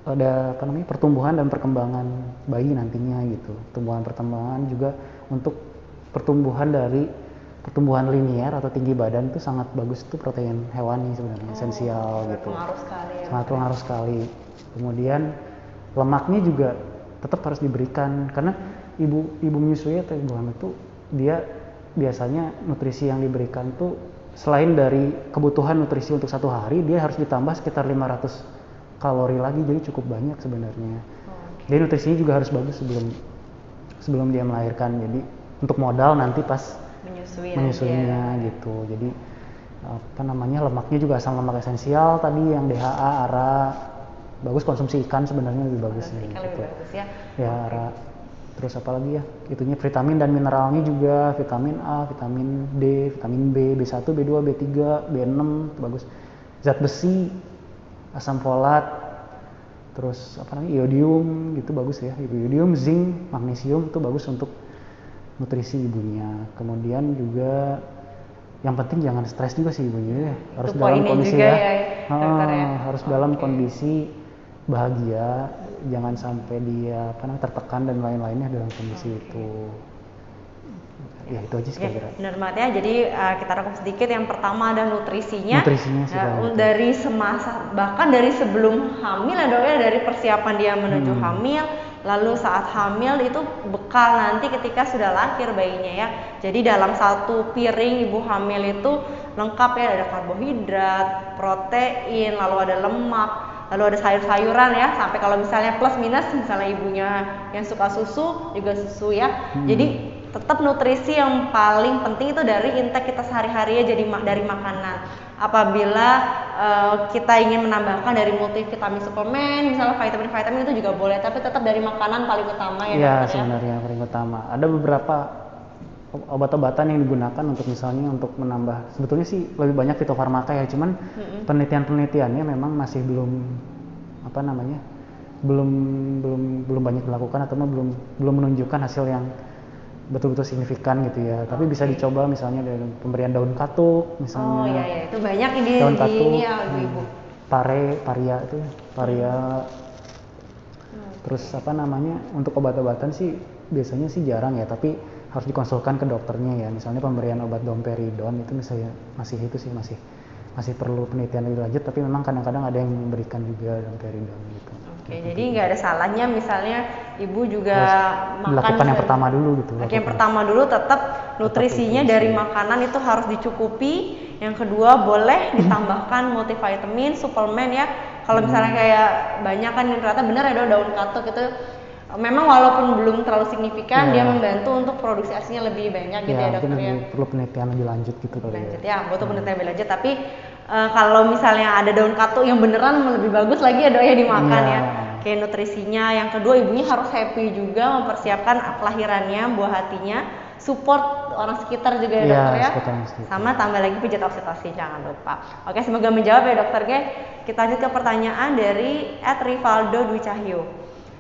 ada pertumbuhan dan perkembangan bayi nantinya gitu. Pertumbuhan juga untuk pertumbuhan linear atau tinggi badan itu sangat bagus, itu protein hewani sebenarnya esensial gitu. Sangat pengaruh sekali. Kemudian lemaknya juga tetap harus diberikan karena ibu menyusui atau ibu hamil itu dia biasanya nutrisi yang diberikan tuh selain dari kebutuhan nutrisi untuk satu hari, dia harus ditambah sekitar 500 kalori lagi, jadi cukup banyak sebenarnya. Jadi nutrisinya juga harus bagus sebelum dia melahirkan. Jadi untuk modal nanti pas menyusuinya gitu. Jadi lemaknya juga asam lemak esensial tadi yang DHA, ARA. Bagus konsumsi ikan sebenarnya lebih bagus ya. Ya, ARA. Terus apa lagi ya? Itunya vitamin dan mineralnya juga, vitamin A, vitamin D, vitamin B, B1, B2, B3, B6 itu bagus. Zat besi, asam folat, terus apa namanya? Iodium gitu bagus ya. Iodium, zinc, magnesium itu bagus untuk nutrisi ibunya. Kemudian juga yang penting jangan stres juga sih ibunya ya. Harus dalam kondisi juga ya. dokter ya. Harus dalam kondisi bahagia, jangan sampai dia tertekan dan lain-lainnya dalam kondisi itu. Ya itu aja sih kira-kira. Benar banget ya. Jadi kita rangkum sedikit. Yang pertama ada nutrisinya sih dari semasa, bahkan dari sebelum hamil ya dok ya, dari persiapan dia menuju hamil, lalu saat hamil itu bekal nanti ketika sudah lahir bayinya ya. Jadi dalam satu piring ibu hamil itu lengkap ya, ada karbohidrat, protein, lalu ada lemak, lalu ada sayur-sayuran ya, sampai kalau misalnya plus minus, misalnya ibunya yang suka susu juga susu ya. Jadi tetap nutrisi yang paling penting itu dari intake kita sehari-hari ya, jadi dari makanan. Apabila kita ingin menambahkan dari multivitamin suplemen, misalnya vitamin-vitamin itu juga boleh, tapi tetap dari makanan paling utama ya. Iya sebenarnya paling utama. Ada beberapa obat-obatan yang digunakan untuk misalnya untuk menambah, sebetulnya sih lebih banyak fitofarmaka ya, cuman penelitian-penelitiannya memang masih belum belum banyak dilakukan atau belum menunjukkan hasil yang betul-betul signifikan gitu ya. Tapi bisa dicoba misalnya dari pemberian daun katuk misalnya. Oh iya itu banyak di daun katuk, ini ya ibu. Paria itu ya, paria. Terus untuk obat-obatan sih biasanya sih jarang ya, tapi harus dikonsulkan ke dokternya ya. Misalnya pemberian obat domperidon itu misalnya masih perlu penelitian lebih lanjut, tapi memang kadang-kadang ada yang memberikan juga domperidon gitu. Oke, jadi nggak ada salahnya misalnya ibu juga melakukan yang pertama dulu gitu. Yang pertama dulu tetap nutrisinya dari makanan itu harus dicukupi. Yang kedua boleh ditambahkan multivitamin, suplemen ya. Kalau misalnya kayak banyak kan ternyata benar ya daun katuk itu memang walaupun belum terlalu signifikan, dia membantu untuk produksi asinya lebih banyak gitu ya dokter ya. Perlu penelitian lebih lanjut gitu kali ya. Butuh penelitian lebih lanjut, tapi kalau misalnya ada daun katuk yang beneran lebih bagus lagi ya dok ya dimakan ya. Kayak nutrisinya. Yang kedua ibunya harus happy juga mempersiapkan kelahirannya, buah hatinya, support orang sekitar juga ya dokter ya. Sama tambah lagi pijat oksitosin jangan lupa. Oke, semoga menjawab ya dokter Ge. Kita lanjut ke pertanyaan dari @rivaldo Dwi Cahyo.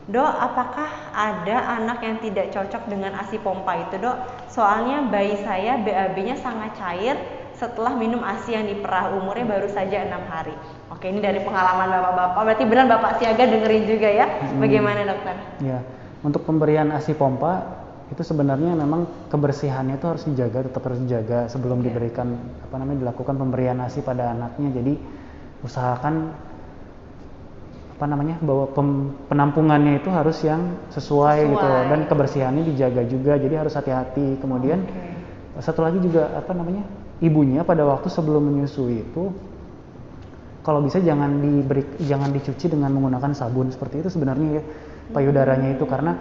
Dok, apakah ada anak yang tidak cocok dengan ASI pompa itu dok? Soalnya bayi saya BAB-nya sangat cair setelah minum ASI yang diperah, umurnya baru saja 6 hari. Oke, ini dari pengalaman bapak-bapak, berarti benar bapak siaga dengerin juga ya. Bagaimana dokter? Ya, untuk pemberian ASI pompa itu sebenarnya memang kebersihannya itu harus dijaga, tetap harus dijaga sebelum diberikan dilakukan pemberian ASI pada anaknya. Jadi usahakan bahwa penampungannya itu harus yang sesuai gitu dan kebersihannya dijaga juga, jadi harus hati-hati. Kemudian satu lagi juga ibunya pada waktu sebelum menyusui itu kalau bisa jangan dicuci dengan menggunakan sabun seperti itu sebenarnya ya, payudaranya itu, karena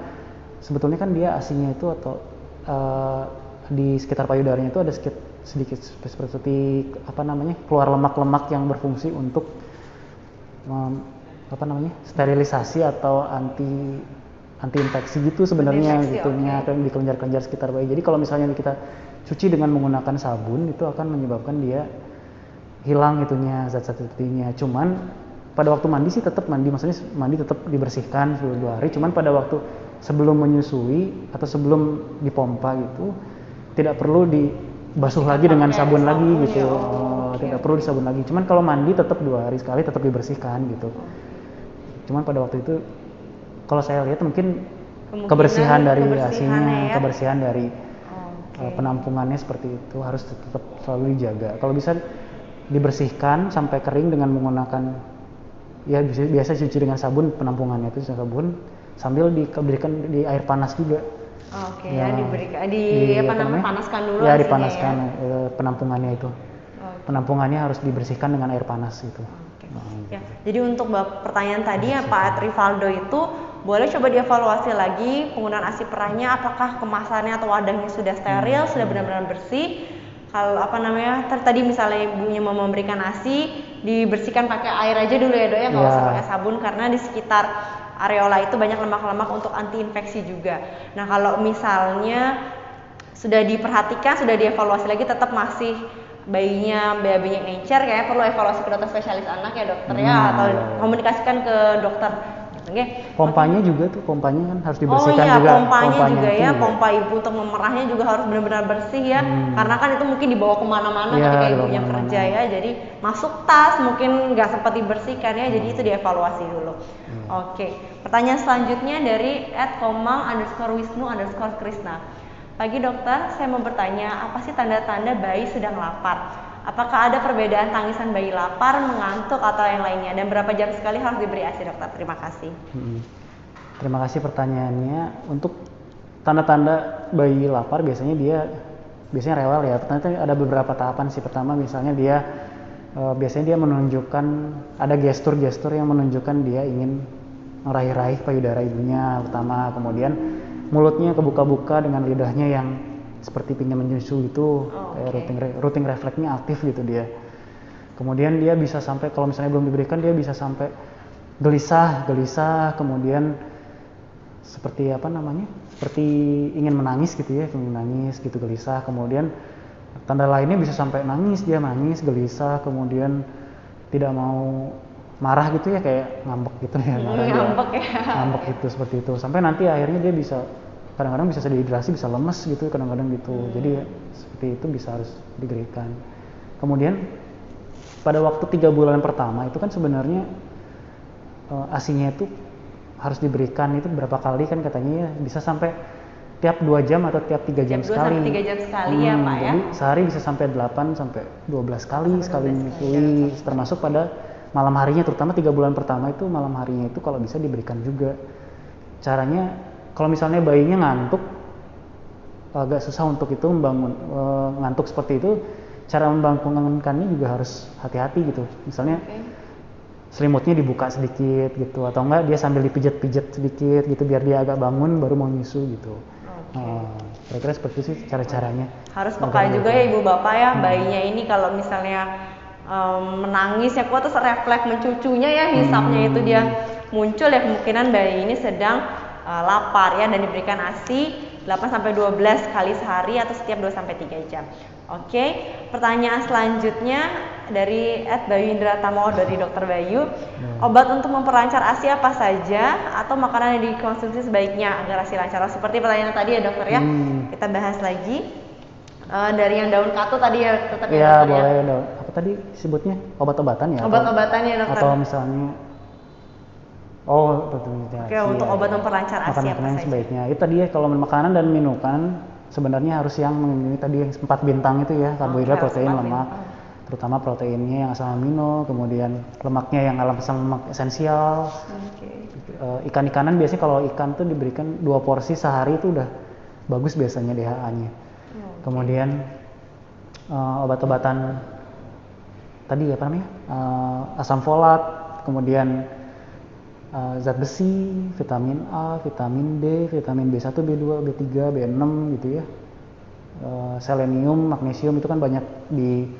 sebetulnya kan dia asinya itu atau di sekitar payudaranya itu ada sedikit seperti keluar lemak-lemak yang berfungsi untuk sterilisasi atau anti infeksi gitu sebenarnya gitunya di kelenjar-kelenjar sekitar bayi. Jadi kalau misalnya kita cuci dengan menggunakan sabun itu akan menyebabkan dia hilang itunya zat-zat itunya. Cuman pada waktu mandi sih tetap mandi tetap dibersihkan 2 hari. Cuman pada waktu sebelum menyusui atau sebelum dipompa gitu tidak perlu dibasuh lagi dengan sabun lagi gitu. Tidak perlu disabun lagi. Cuman kalau mandi tetap 2 hari sekali tetap dibersihkan gitu. Cuman pada waktu itu kalau saya lihat mungkin kebersihan dari asinya, kebersihan dari penampungannya seperti itu harus tetap selalu dijaga. Kalau bisa dibersihkan sampai kering dengan menggunakan biasa cuci dengan sabun, penampungannya itu sabun sambil diberikan di air panas juga. Diberikan panaskan dulu. Ya, dipanaskan penampungannya itu. Penampungannya harus dibersihkan dengan air panas gitu. Ya, jadi untuk pertanyaan tadi ya Pak Rivaldo itu boleh coba dievaluasi lagi penggunaan ASI perahnya, apakah kemasannya atau wadahnya sudah steril, sudah benar-benar bersih. Kalau tadi misalnya ibunya mau memberikan ASI, dibersihkan pakai air aja dulu ya dok ya, nggak usah pakai sabun, karena di sekitar areola itu banyak lemak-lemak untuk anti infeksi juga. Nah, kalau misalnya sudah diperhatikan, sudah dievaluasi lagi tetap masih bayinya BAB-nya encer, kayaknya perlu evaluasi ke dokter spesialis anak ya dokter ya, atau komunikasikan ke dokter. Okay. Pompanya juga tuh, pompanya kan harus dibersihkan juga. Oh iya, juga. pompanya juga ya, juga. pompa ibu untuk memerahnya juga harus benar-benar bersih ya, karena kan itu mungkin dibawa kemana-mana ketika ibunya kerja ya, jadi masuk tas mungkin nggak sempat dibersihkan ya, jadi itu dievaluasi dulu. Oke. Pertanyaan selanjutnya dari @komang_wisnu_krisna. Pagi dokter, saya mau bertanya, apa sih tanda-tanda bayi sedang lapar? Apakah ada perbedaan tangisan bayi lapar, mengantuk, atau yang lainnya? Dan berapa jam sekali harus diberi ASI dokter? Terima kasih. Terima kasih pertanyaannya. Untuk tanda-tanda bayi lapar biasanya rewel ya. Ternyata ada beberapa tahapan sih. Pertama misalnya biasanya dia menunjukkan, ada gestur-gestur yang menunjukkan dia ingin meraih-raih payudara ibunya pertama. Kemudian mulutnya kebuka-buka dengan lidahnya yang seperti pingin menyusu gitu, rutin refleksnya aktif gitu dia. Kemudian dia bisa sampai, kalau misalnya belum diberikan, dia bisa sampai gelisah, kemudian seperti seperti ingin menangis gitu ya, gelisah. Kemudian tanda lainnya bisa sampai nangis, gelisah, kemudian tidak mau marah gitu ya, kayak ngambek gitu ya, ngambek gitu, seperti itu. Sampai nanti akhirnya dia bisa, kadang-kadang bisa dehidrasi, bisa lemes gitu, kadang-kadang gitu. Jadi seperti itu bisa harus diberikan. Kemudian pada waktu 3 bulan pertama itu kan sebenarnya ASI-nya itu harus diberikan itu berapa kali kan katanya ya, bisa sampai tiap 2 jam atau tiap 3 jam sekali. 3 jam sekali ya Pak ya. Jadi sehari bisa sampai 8 sampai 12 kali menyusui, termasuk pada malam harinya, terutama 3 bulan pertama itu malam harinya itu kalau bisa diberikan juga. Caranya, kalau misalnya bayinya ngantuk, agak susah untuk itu membangun, ngantuk seperti itu, cara membangunkannya juga harus hati-hati gitu. Misalnya selimutnya dibuka sedikit gitu, atau enggak dia sambil dipijat-pijat sedikit gitu biar dia agak bangun baru mau nyusu gitu. Kira-kira seperti itu sih cara-caranya. Harus peka juga ya ibu bapak ya, bayinya ini kalau misalnya menangis ya kuat, terus refleks mencucunya ya, hisapnya itu dia muncul ya, kemungkinan bayi ini sedang lapar ya, dan diberikan ASI 8-12 kali sehari atau setiap 2-3 jam. Oke, pertanyaan selanjutnya dari @Bayu_Indra Tamo dari Dokter Bayu. Obat untuk memperlancar ASI apa saja atau makanan yang dikonsumsi sebaiknya agar ASI lancar? Seperti pertanyaan tadi ya dokter ya. Kita bahas lagi dari yang daun katu tadi ya dokter ya. Boleh. Apa tadi sebutnya? Obat-obatan ya? Obat-obatan ya dokter. Atau misalnya untuk obat memperlancar ASI apa saja? Sebaiknya itu tadi ya, kalau makanan dan minuman sebenarnya harus yang ini tadi yang 4 bintang itu ya, karbohidrat, protein, lemak, terutama proteinnya yang asam amino, kemudian lemaknya yang asam lemak esensial. Ikan-ikanan biasanya kalau ikan tuh diberikan 2 porsi sehari itu udah bagus biasanya DHA-nya. Kemudian obat-obatan tadi asam folat, kemudian zat besi, vitamin A, vitamin D, vitamin B1, B2, B3, B6 gitu ya. Selenium, magnesium itu kan banyak di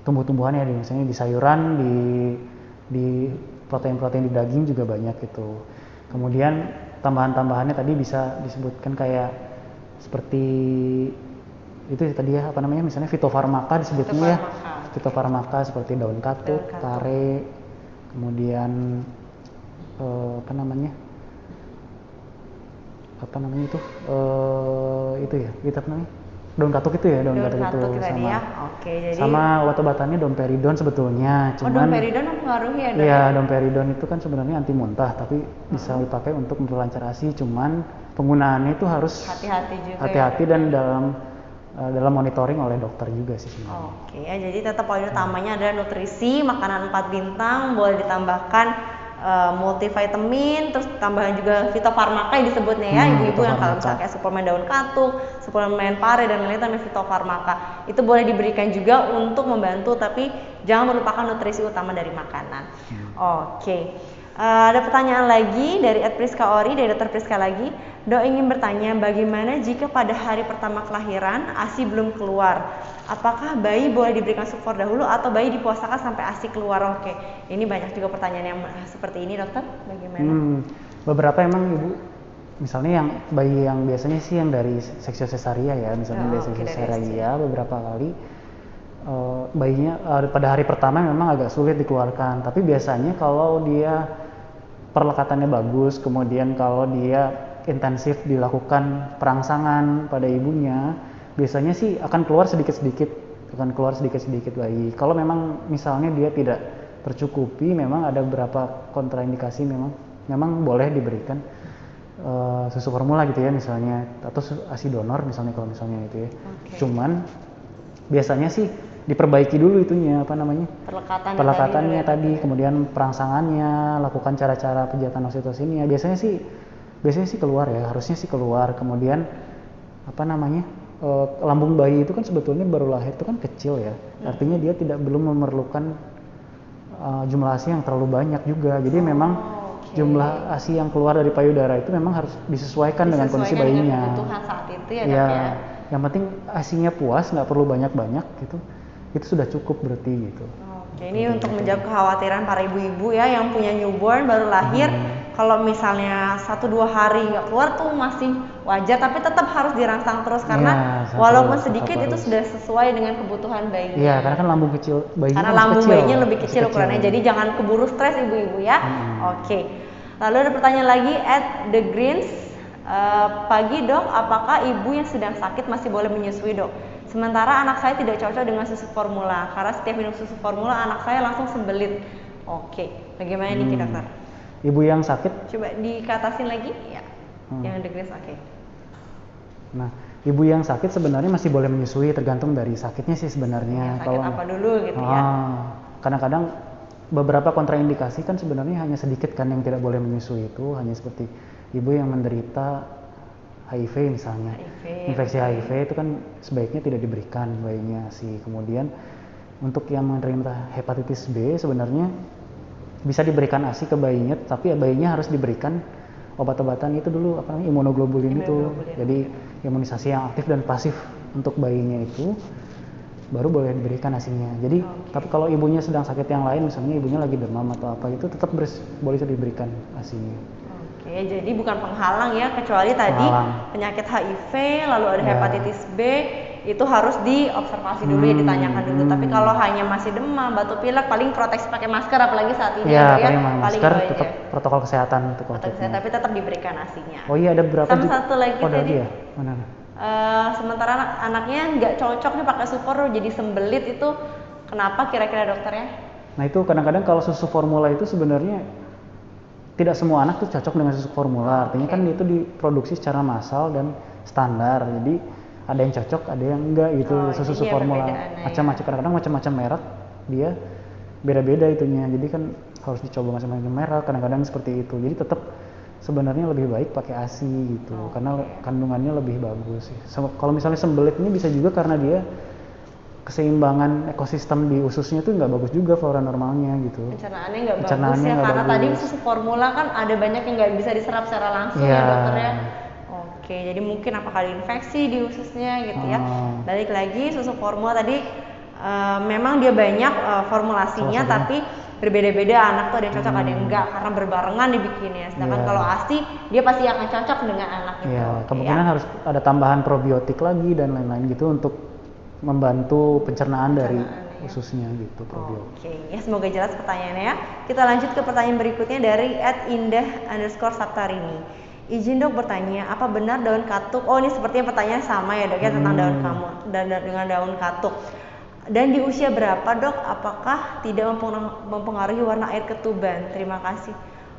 tumbuh-tumbuhan ya, misalnya di sayuran, di protein-protein di daging juga banyak gitu. Kemudian tambahan-tambahannya tadi bisa disebutkan kayak seperti itu tadi ya, misalnya fitofarmaka disebutnya ya. Fitofarmaka seperti daun katuk, kare, kemudian daun katuk itu ya, daun katuk itu sama ya. Jadi sama obat-obatannya domperidon sebetulnya, cuman domperidon mempengaruhi ya? Iya, domperidon itu kan sebenarnya anti muntah tapi bisa dipakai untuk memperlancar ASI, cuman penggunaannya itu harus hati-hati dan dalam monitoring oleh dokter juga sih sebenarnya. Jadi tetap poin utamanya adalah nutrisi, makanan 4 bintang, boleh ditambahkan multivitamin, terus tambahan juga fitofarmaka yang disebutnya ya, ibu-ibu yang kalau misalnya suplemen daun katuk, suplemen pare dan lain-lain namanya fitofarmaka. Itu boleh diberikan juga untuk membantu, tapi jangan melupakan nutrisi utama dari makanan. Ada pertanyaan lagi dari @Priska Ori, dari Dr. Priska lagi. Dok ingin bertanya, bagaimana jika pada hari pertama kelahiran ASI belum keluar? Apakah bayi boleh diberikan sufor dahulu atau bayi dipuasakan sampai ASI keluar? Ini banyak juga pertanyaan yang seperti ini dokter, bagaimana? Beberapa emang ibu, misalnya yang bayi yang biasanya sih yang dari seksio cesaria ya, misalnya dari seksio cesaria beberapa kali bayinya pada hari pertama memang agak sulit dikeluarkan. Tapi biasanya kalau dia perlekatannya bagus, kemudian kalau dia intensif dilakukan perangsangan pada ibunya, biasanya sih akan keluar sedikit-sedikit bayi. Kalau memang misalnya dia tidak tercukupi, memang ada beberapa kontraindikasi, memang boleh diberikan susu formula gitu ya misalnya, atau ASI donor misalnya kalau misalnya itu ya. Cuman biasanya sih diperbaiki dulu itunya perlekatannya tadi, kemudian perangsangannya, lakukan cara-cara pejahatan oksitosinnya. Biasanya sih keluar ya, harusnya sih keluar. Kemudian lambung bayi itu kan sebetulnya baru lahir itu kan kecil ya, artinya dia belum memerlukan jumlah ASI yang terlalu banyak juga. Jadi memang jumlah ASI yang keluar dari payudara itu memang harus disesuaikan dengan kondisi bayinya. Dengan kebutuhan saat itu ya, Dok ya. Yang penting ASI-nya puas, nggak perlu banyak-banyak gitu. Itu sudah cukup berarti gitu. Oke, ini untuk menjawab kekhawatiran para ibu-ibu ya yang punya newborn baru lahir. Kalau misalnya 1-2 hari nggak keluar tuh masih wajar, tapi tetap harus dirangsang terus karena walaupun sedikit itu sudah sesuai dengan kebutuhan bayinya. Iya, karena kan lambung bayinya karena lambung bayinya lebih kecil ukurannya, jadi jangan keburu stres ibu-ibu ya. Oke. Lalu ada pertanyaan lagi @thegreens. Pagi dok, apakah ibu yang sedang sakit masih boleh menyusui dok? Sementara anak saya tidak cocok dengan susu formula, karena setiap minum susu formula anak saya langsung sembelit. Oke, bagaimana nih dokter? Ibu yang sakit? Coba dikatasin lagi, ya. Yang degrees, oke. Nah, ibu yang sakit sebenarnya masih boleh menyusui, tergantung dari sakitnya sih sebenarnya. Sakit apa dulu gitu ya? Kadang-kadang beberapa kontraindikasi kan sebenarnya hanya sedikit kan yang tidak boleh menyusui itu, hanya seperti ibu yang menderita HIV misalnya, infeksi HIV itu kan sebaiknya tidak diberikan bayinya sih. Kemudian untuk yang menderita hepatitis B sebenarnya bisa diberikan ASI ke bayinya, tapi bayinya harus diberikan obat-obatan itu dulu, imunoglobulin itu. Jadi imunisasi yang aktif dan pasif untuk bayinya itu baru boleh diberikan ASI-nya. Jadi tapi kalau ibunya sedang sakit yang lain, misalnya ibunya lagi demam atau apa itu, tetap boleh diberikan ASI-nya. Oke, jadi bukan penghalang ya, kecuali tadi penyakit HIV, lalu ada hepatitis B, itu harus diobservasi dulu ya, ditanyakan dulu. Tapi kalau hanya masih demam, batuk pilek, paling proteksi pakai masker, apalagi saat ini ya, masker tetap protokol kesehatan untuk tapi tetap diberikan ASI-nya. Oh iya, ada beberapa sama satu lagi tadi ya? Mana? Sementara anaknya nggak cocok nih pakai super, jadi sembelit, itu kenapa kira-kira dokternya? Nah itu kadang-kadang kalau susu formula itu sebenarnya tidak semua anak tuh cocok dengan susu formula. Artinya kan itu diproduksi secara massal dan standar. Jadi ada yang cocok, ada yang enggak gitu. Susu formula macam-macam, kadang-kadang macam-macam merek dia beda-beda itunya. Jadi kan harus dicoba macam-macam merek, kadang-kadang seperti itu. Jadi tetap sebenarnya lebih baik pakai ASI gitu, karena kandungannya lebih bagus. Kalau misalnya sembelit ini bisa juga karena dia keseimbangan ekosistem di ususnya tuh nggak bagus juga flora normalnya gitu. Pencernaannya nggak bagus ya, karena tadi susu formula kan ada banyak yang nggak bisa diserap secara langsung ya dokter ya. Oke, jadi mungkin apakah diinfeksi di ususnya gitu ya. Balik lagi susu formula tadi memang dia banyak formulasinya, tapi berbeda-beda, anak tuh ada yang cocok ada yang enggak karena berbarengan dibikinnya. Sedangkan kalau ASI dia pasti akan cocok dengan anak itu. Kemungkinan harus ada tambahan probiotik lagi dan lain-lain gitu untuk membantu pencernaan dari ususnya gitu, probiotik. Oke, ya semoga jelas pertanyaannya ya. Kita lanjut ke pertanyaan berikutnya dari @indah_saptarini. Izin dok bertanya, apa benar daun katuk? Oh, ini sepertinya pertanyaan sama ya dok ya, tentang daun kamu dan dengan daun katuk. Dan di usia berapa dok? Apakah tidak mempengaruhi warna air ketuban? Terima kasih.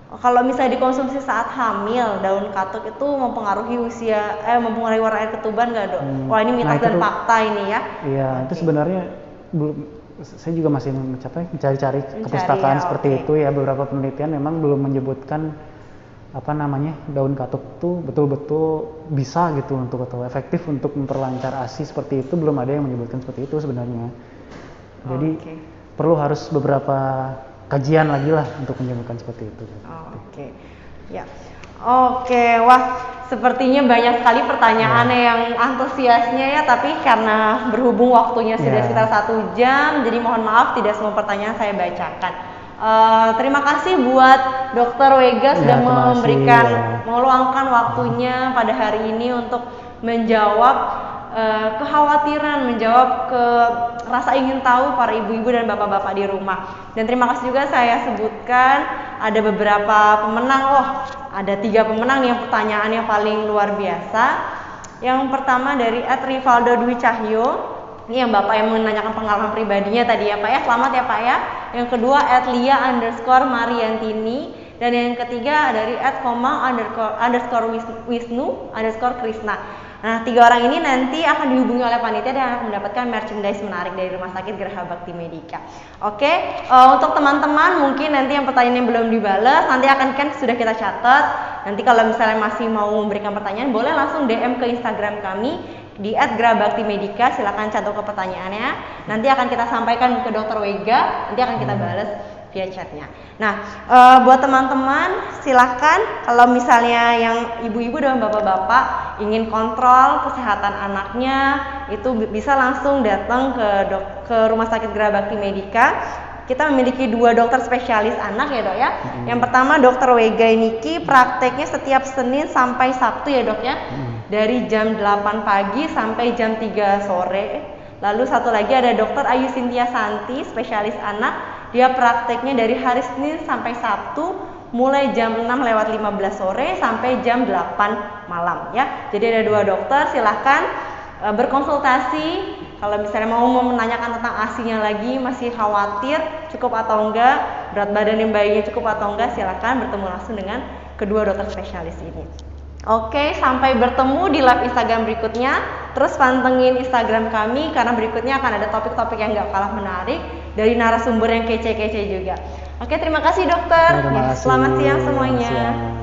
Kalau misalnya dikonsumsi saat hamil, daun katuk itu mempengaruhi mempengaruhi warna air ketuban nggak dok? Wah, ini mitos dan fakta ini ya. Iya, itu sebenarnya saya juga masih mencari-cari kepustakaan seperti itu ya. Beberapa penelitian memang belum menyebutkan daun katuk tuh betul-betul bisa gitu atau efektif untuk memperlancar ASI seperti itu. Belum ada yang menyebutkan seperti itu sebenarnya. Jadi harus beberapa kajian lagi lah untuk menyebutkan seperti itu. Wah, sepertinya banyak sekali pertanyaannya yang antusiasnya ya, tapi karena berhubung waktunya sudah sekitar 1 jam, jadi mohon maaf tidak semua pertanyaan saya bacakan. Terima kasih buat Dokter Wega sudah terima kasih, memberikan ya. meluangkan waktunya pada hari ini untuk menjawab kekhawatiran, menjawab ke rasa ingin tahu para ibu-ibu dan bapak-bapak di rumah. Dan terima kasih juga saya sebutkan ada beberapa pemenang. Ada 3 pemenang yang pertanyaannya paling luar biasa. Yang pertama dari @Rivaldo Dwi Cahyo. Ini yang Bapak yang menanyakan pengalaman pribadinya tadi ya Pak ya. Selamat ya Pak ya. Yang kedua @Lia_Mariantini. Dan yang ketiga dari @Komang_Wisnu_Krisna. Nah, 3 orang ini nanti akan dihubungi oleh panitia dan akan mendapatkan merchandise menarik dari Rumah Sakit Geraha Bakti Medika. Oke, untuk teman-teman mungkin nanti yang pertanyaannya belum dibalas, nanti akan sudah kita catat. Nanti kalau misalnya masih mau memberikan pertanyaan, boleh langsung DM ke Instagram kami di @gerahbaktimedika. Silakan cantum ke pertanyaannya. Nanti akan kita sampaikan ke Dokter Wega. Nanti akan kita balas via chatnya. Nah, buat teman-teman silahkan kalau misalnya yang ibu-ibu dan bapak-bapak ingin kontrol kesehatan anaknya, itu bisa langsung datang ke Rumah Sakit Geraha Bakti Medika. Kita memiliki 2 dokter spesialis anak ya dok ya. Yang pertama Dokter Wega Niki, prakteknya setiap Senin sampai Sabtu ya dok ya. Dari jam 8 pagi sampai jam 3 sore. Lalu satu lagi ada Dokter Ayu Sintia Santi, spesialis anak. Dia prakteknya dari hari Senin sampai Sabtu mulai jam 6:15 sore sampai jam 8 malam ya. Jadi ada 2 dokter, silahkan berkonsultasi. Kalau misalnya mau menanyakan tentang ASI-nya lagi, masih khawatir cukup atau enggak, berat badan yang bayinya cukup atau enggak, silahkan bertemu langsung dengan kedua dokter spesialis ini. Oke, sampai bertemu di live Instagram berikutnya. Terus pantengin Instagram kami karena berikutnya akan ada topik-topik yang gak kalah menarik dari narasumber yang kece-kece juga. Oke, terima kasih dokter. Terima kasih. Selamat siang semuanya. Selamat siang.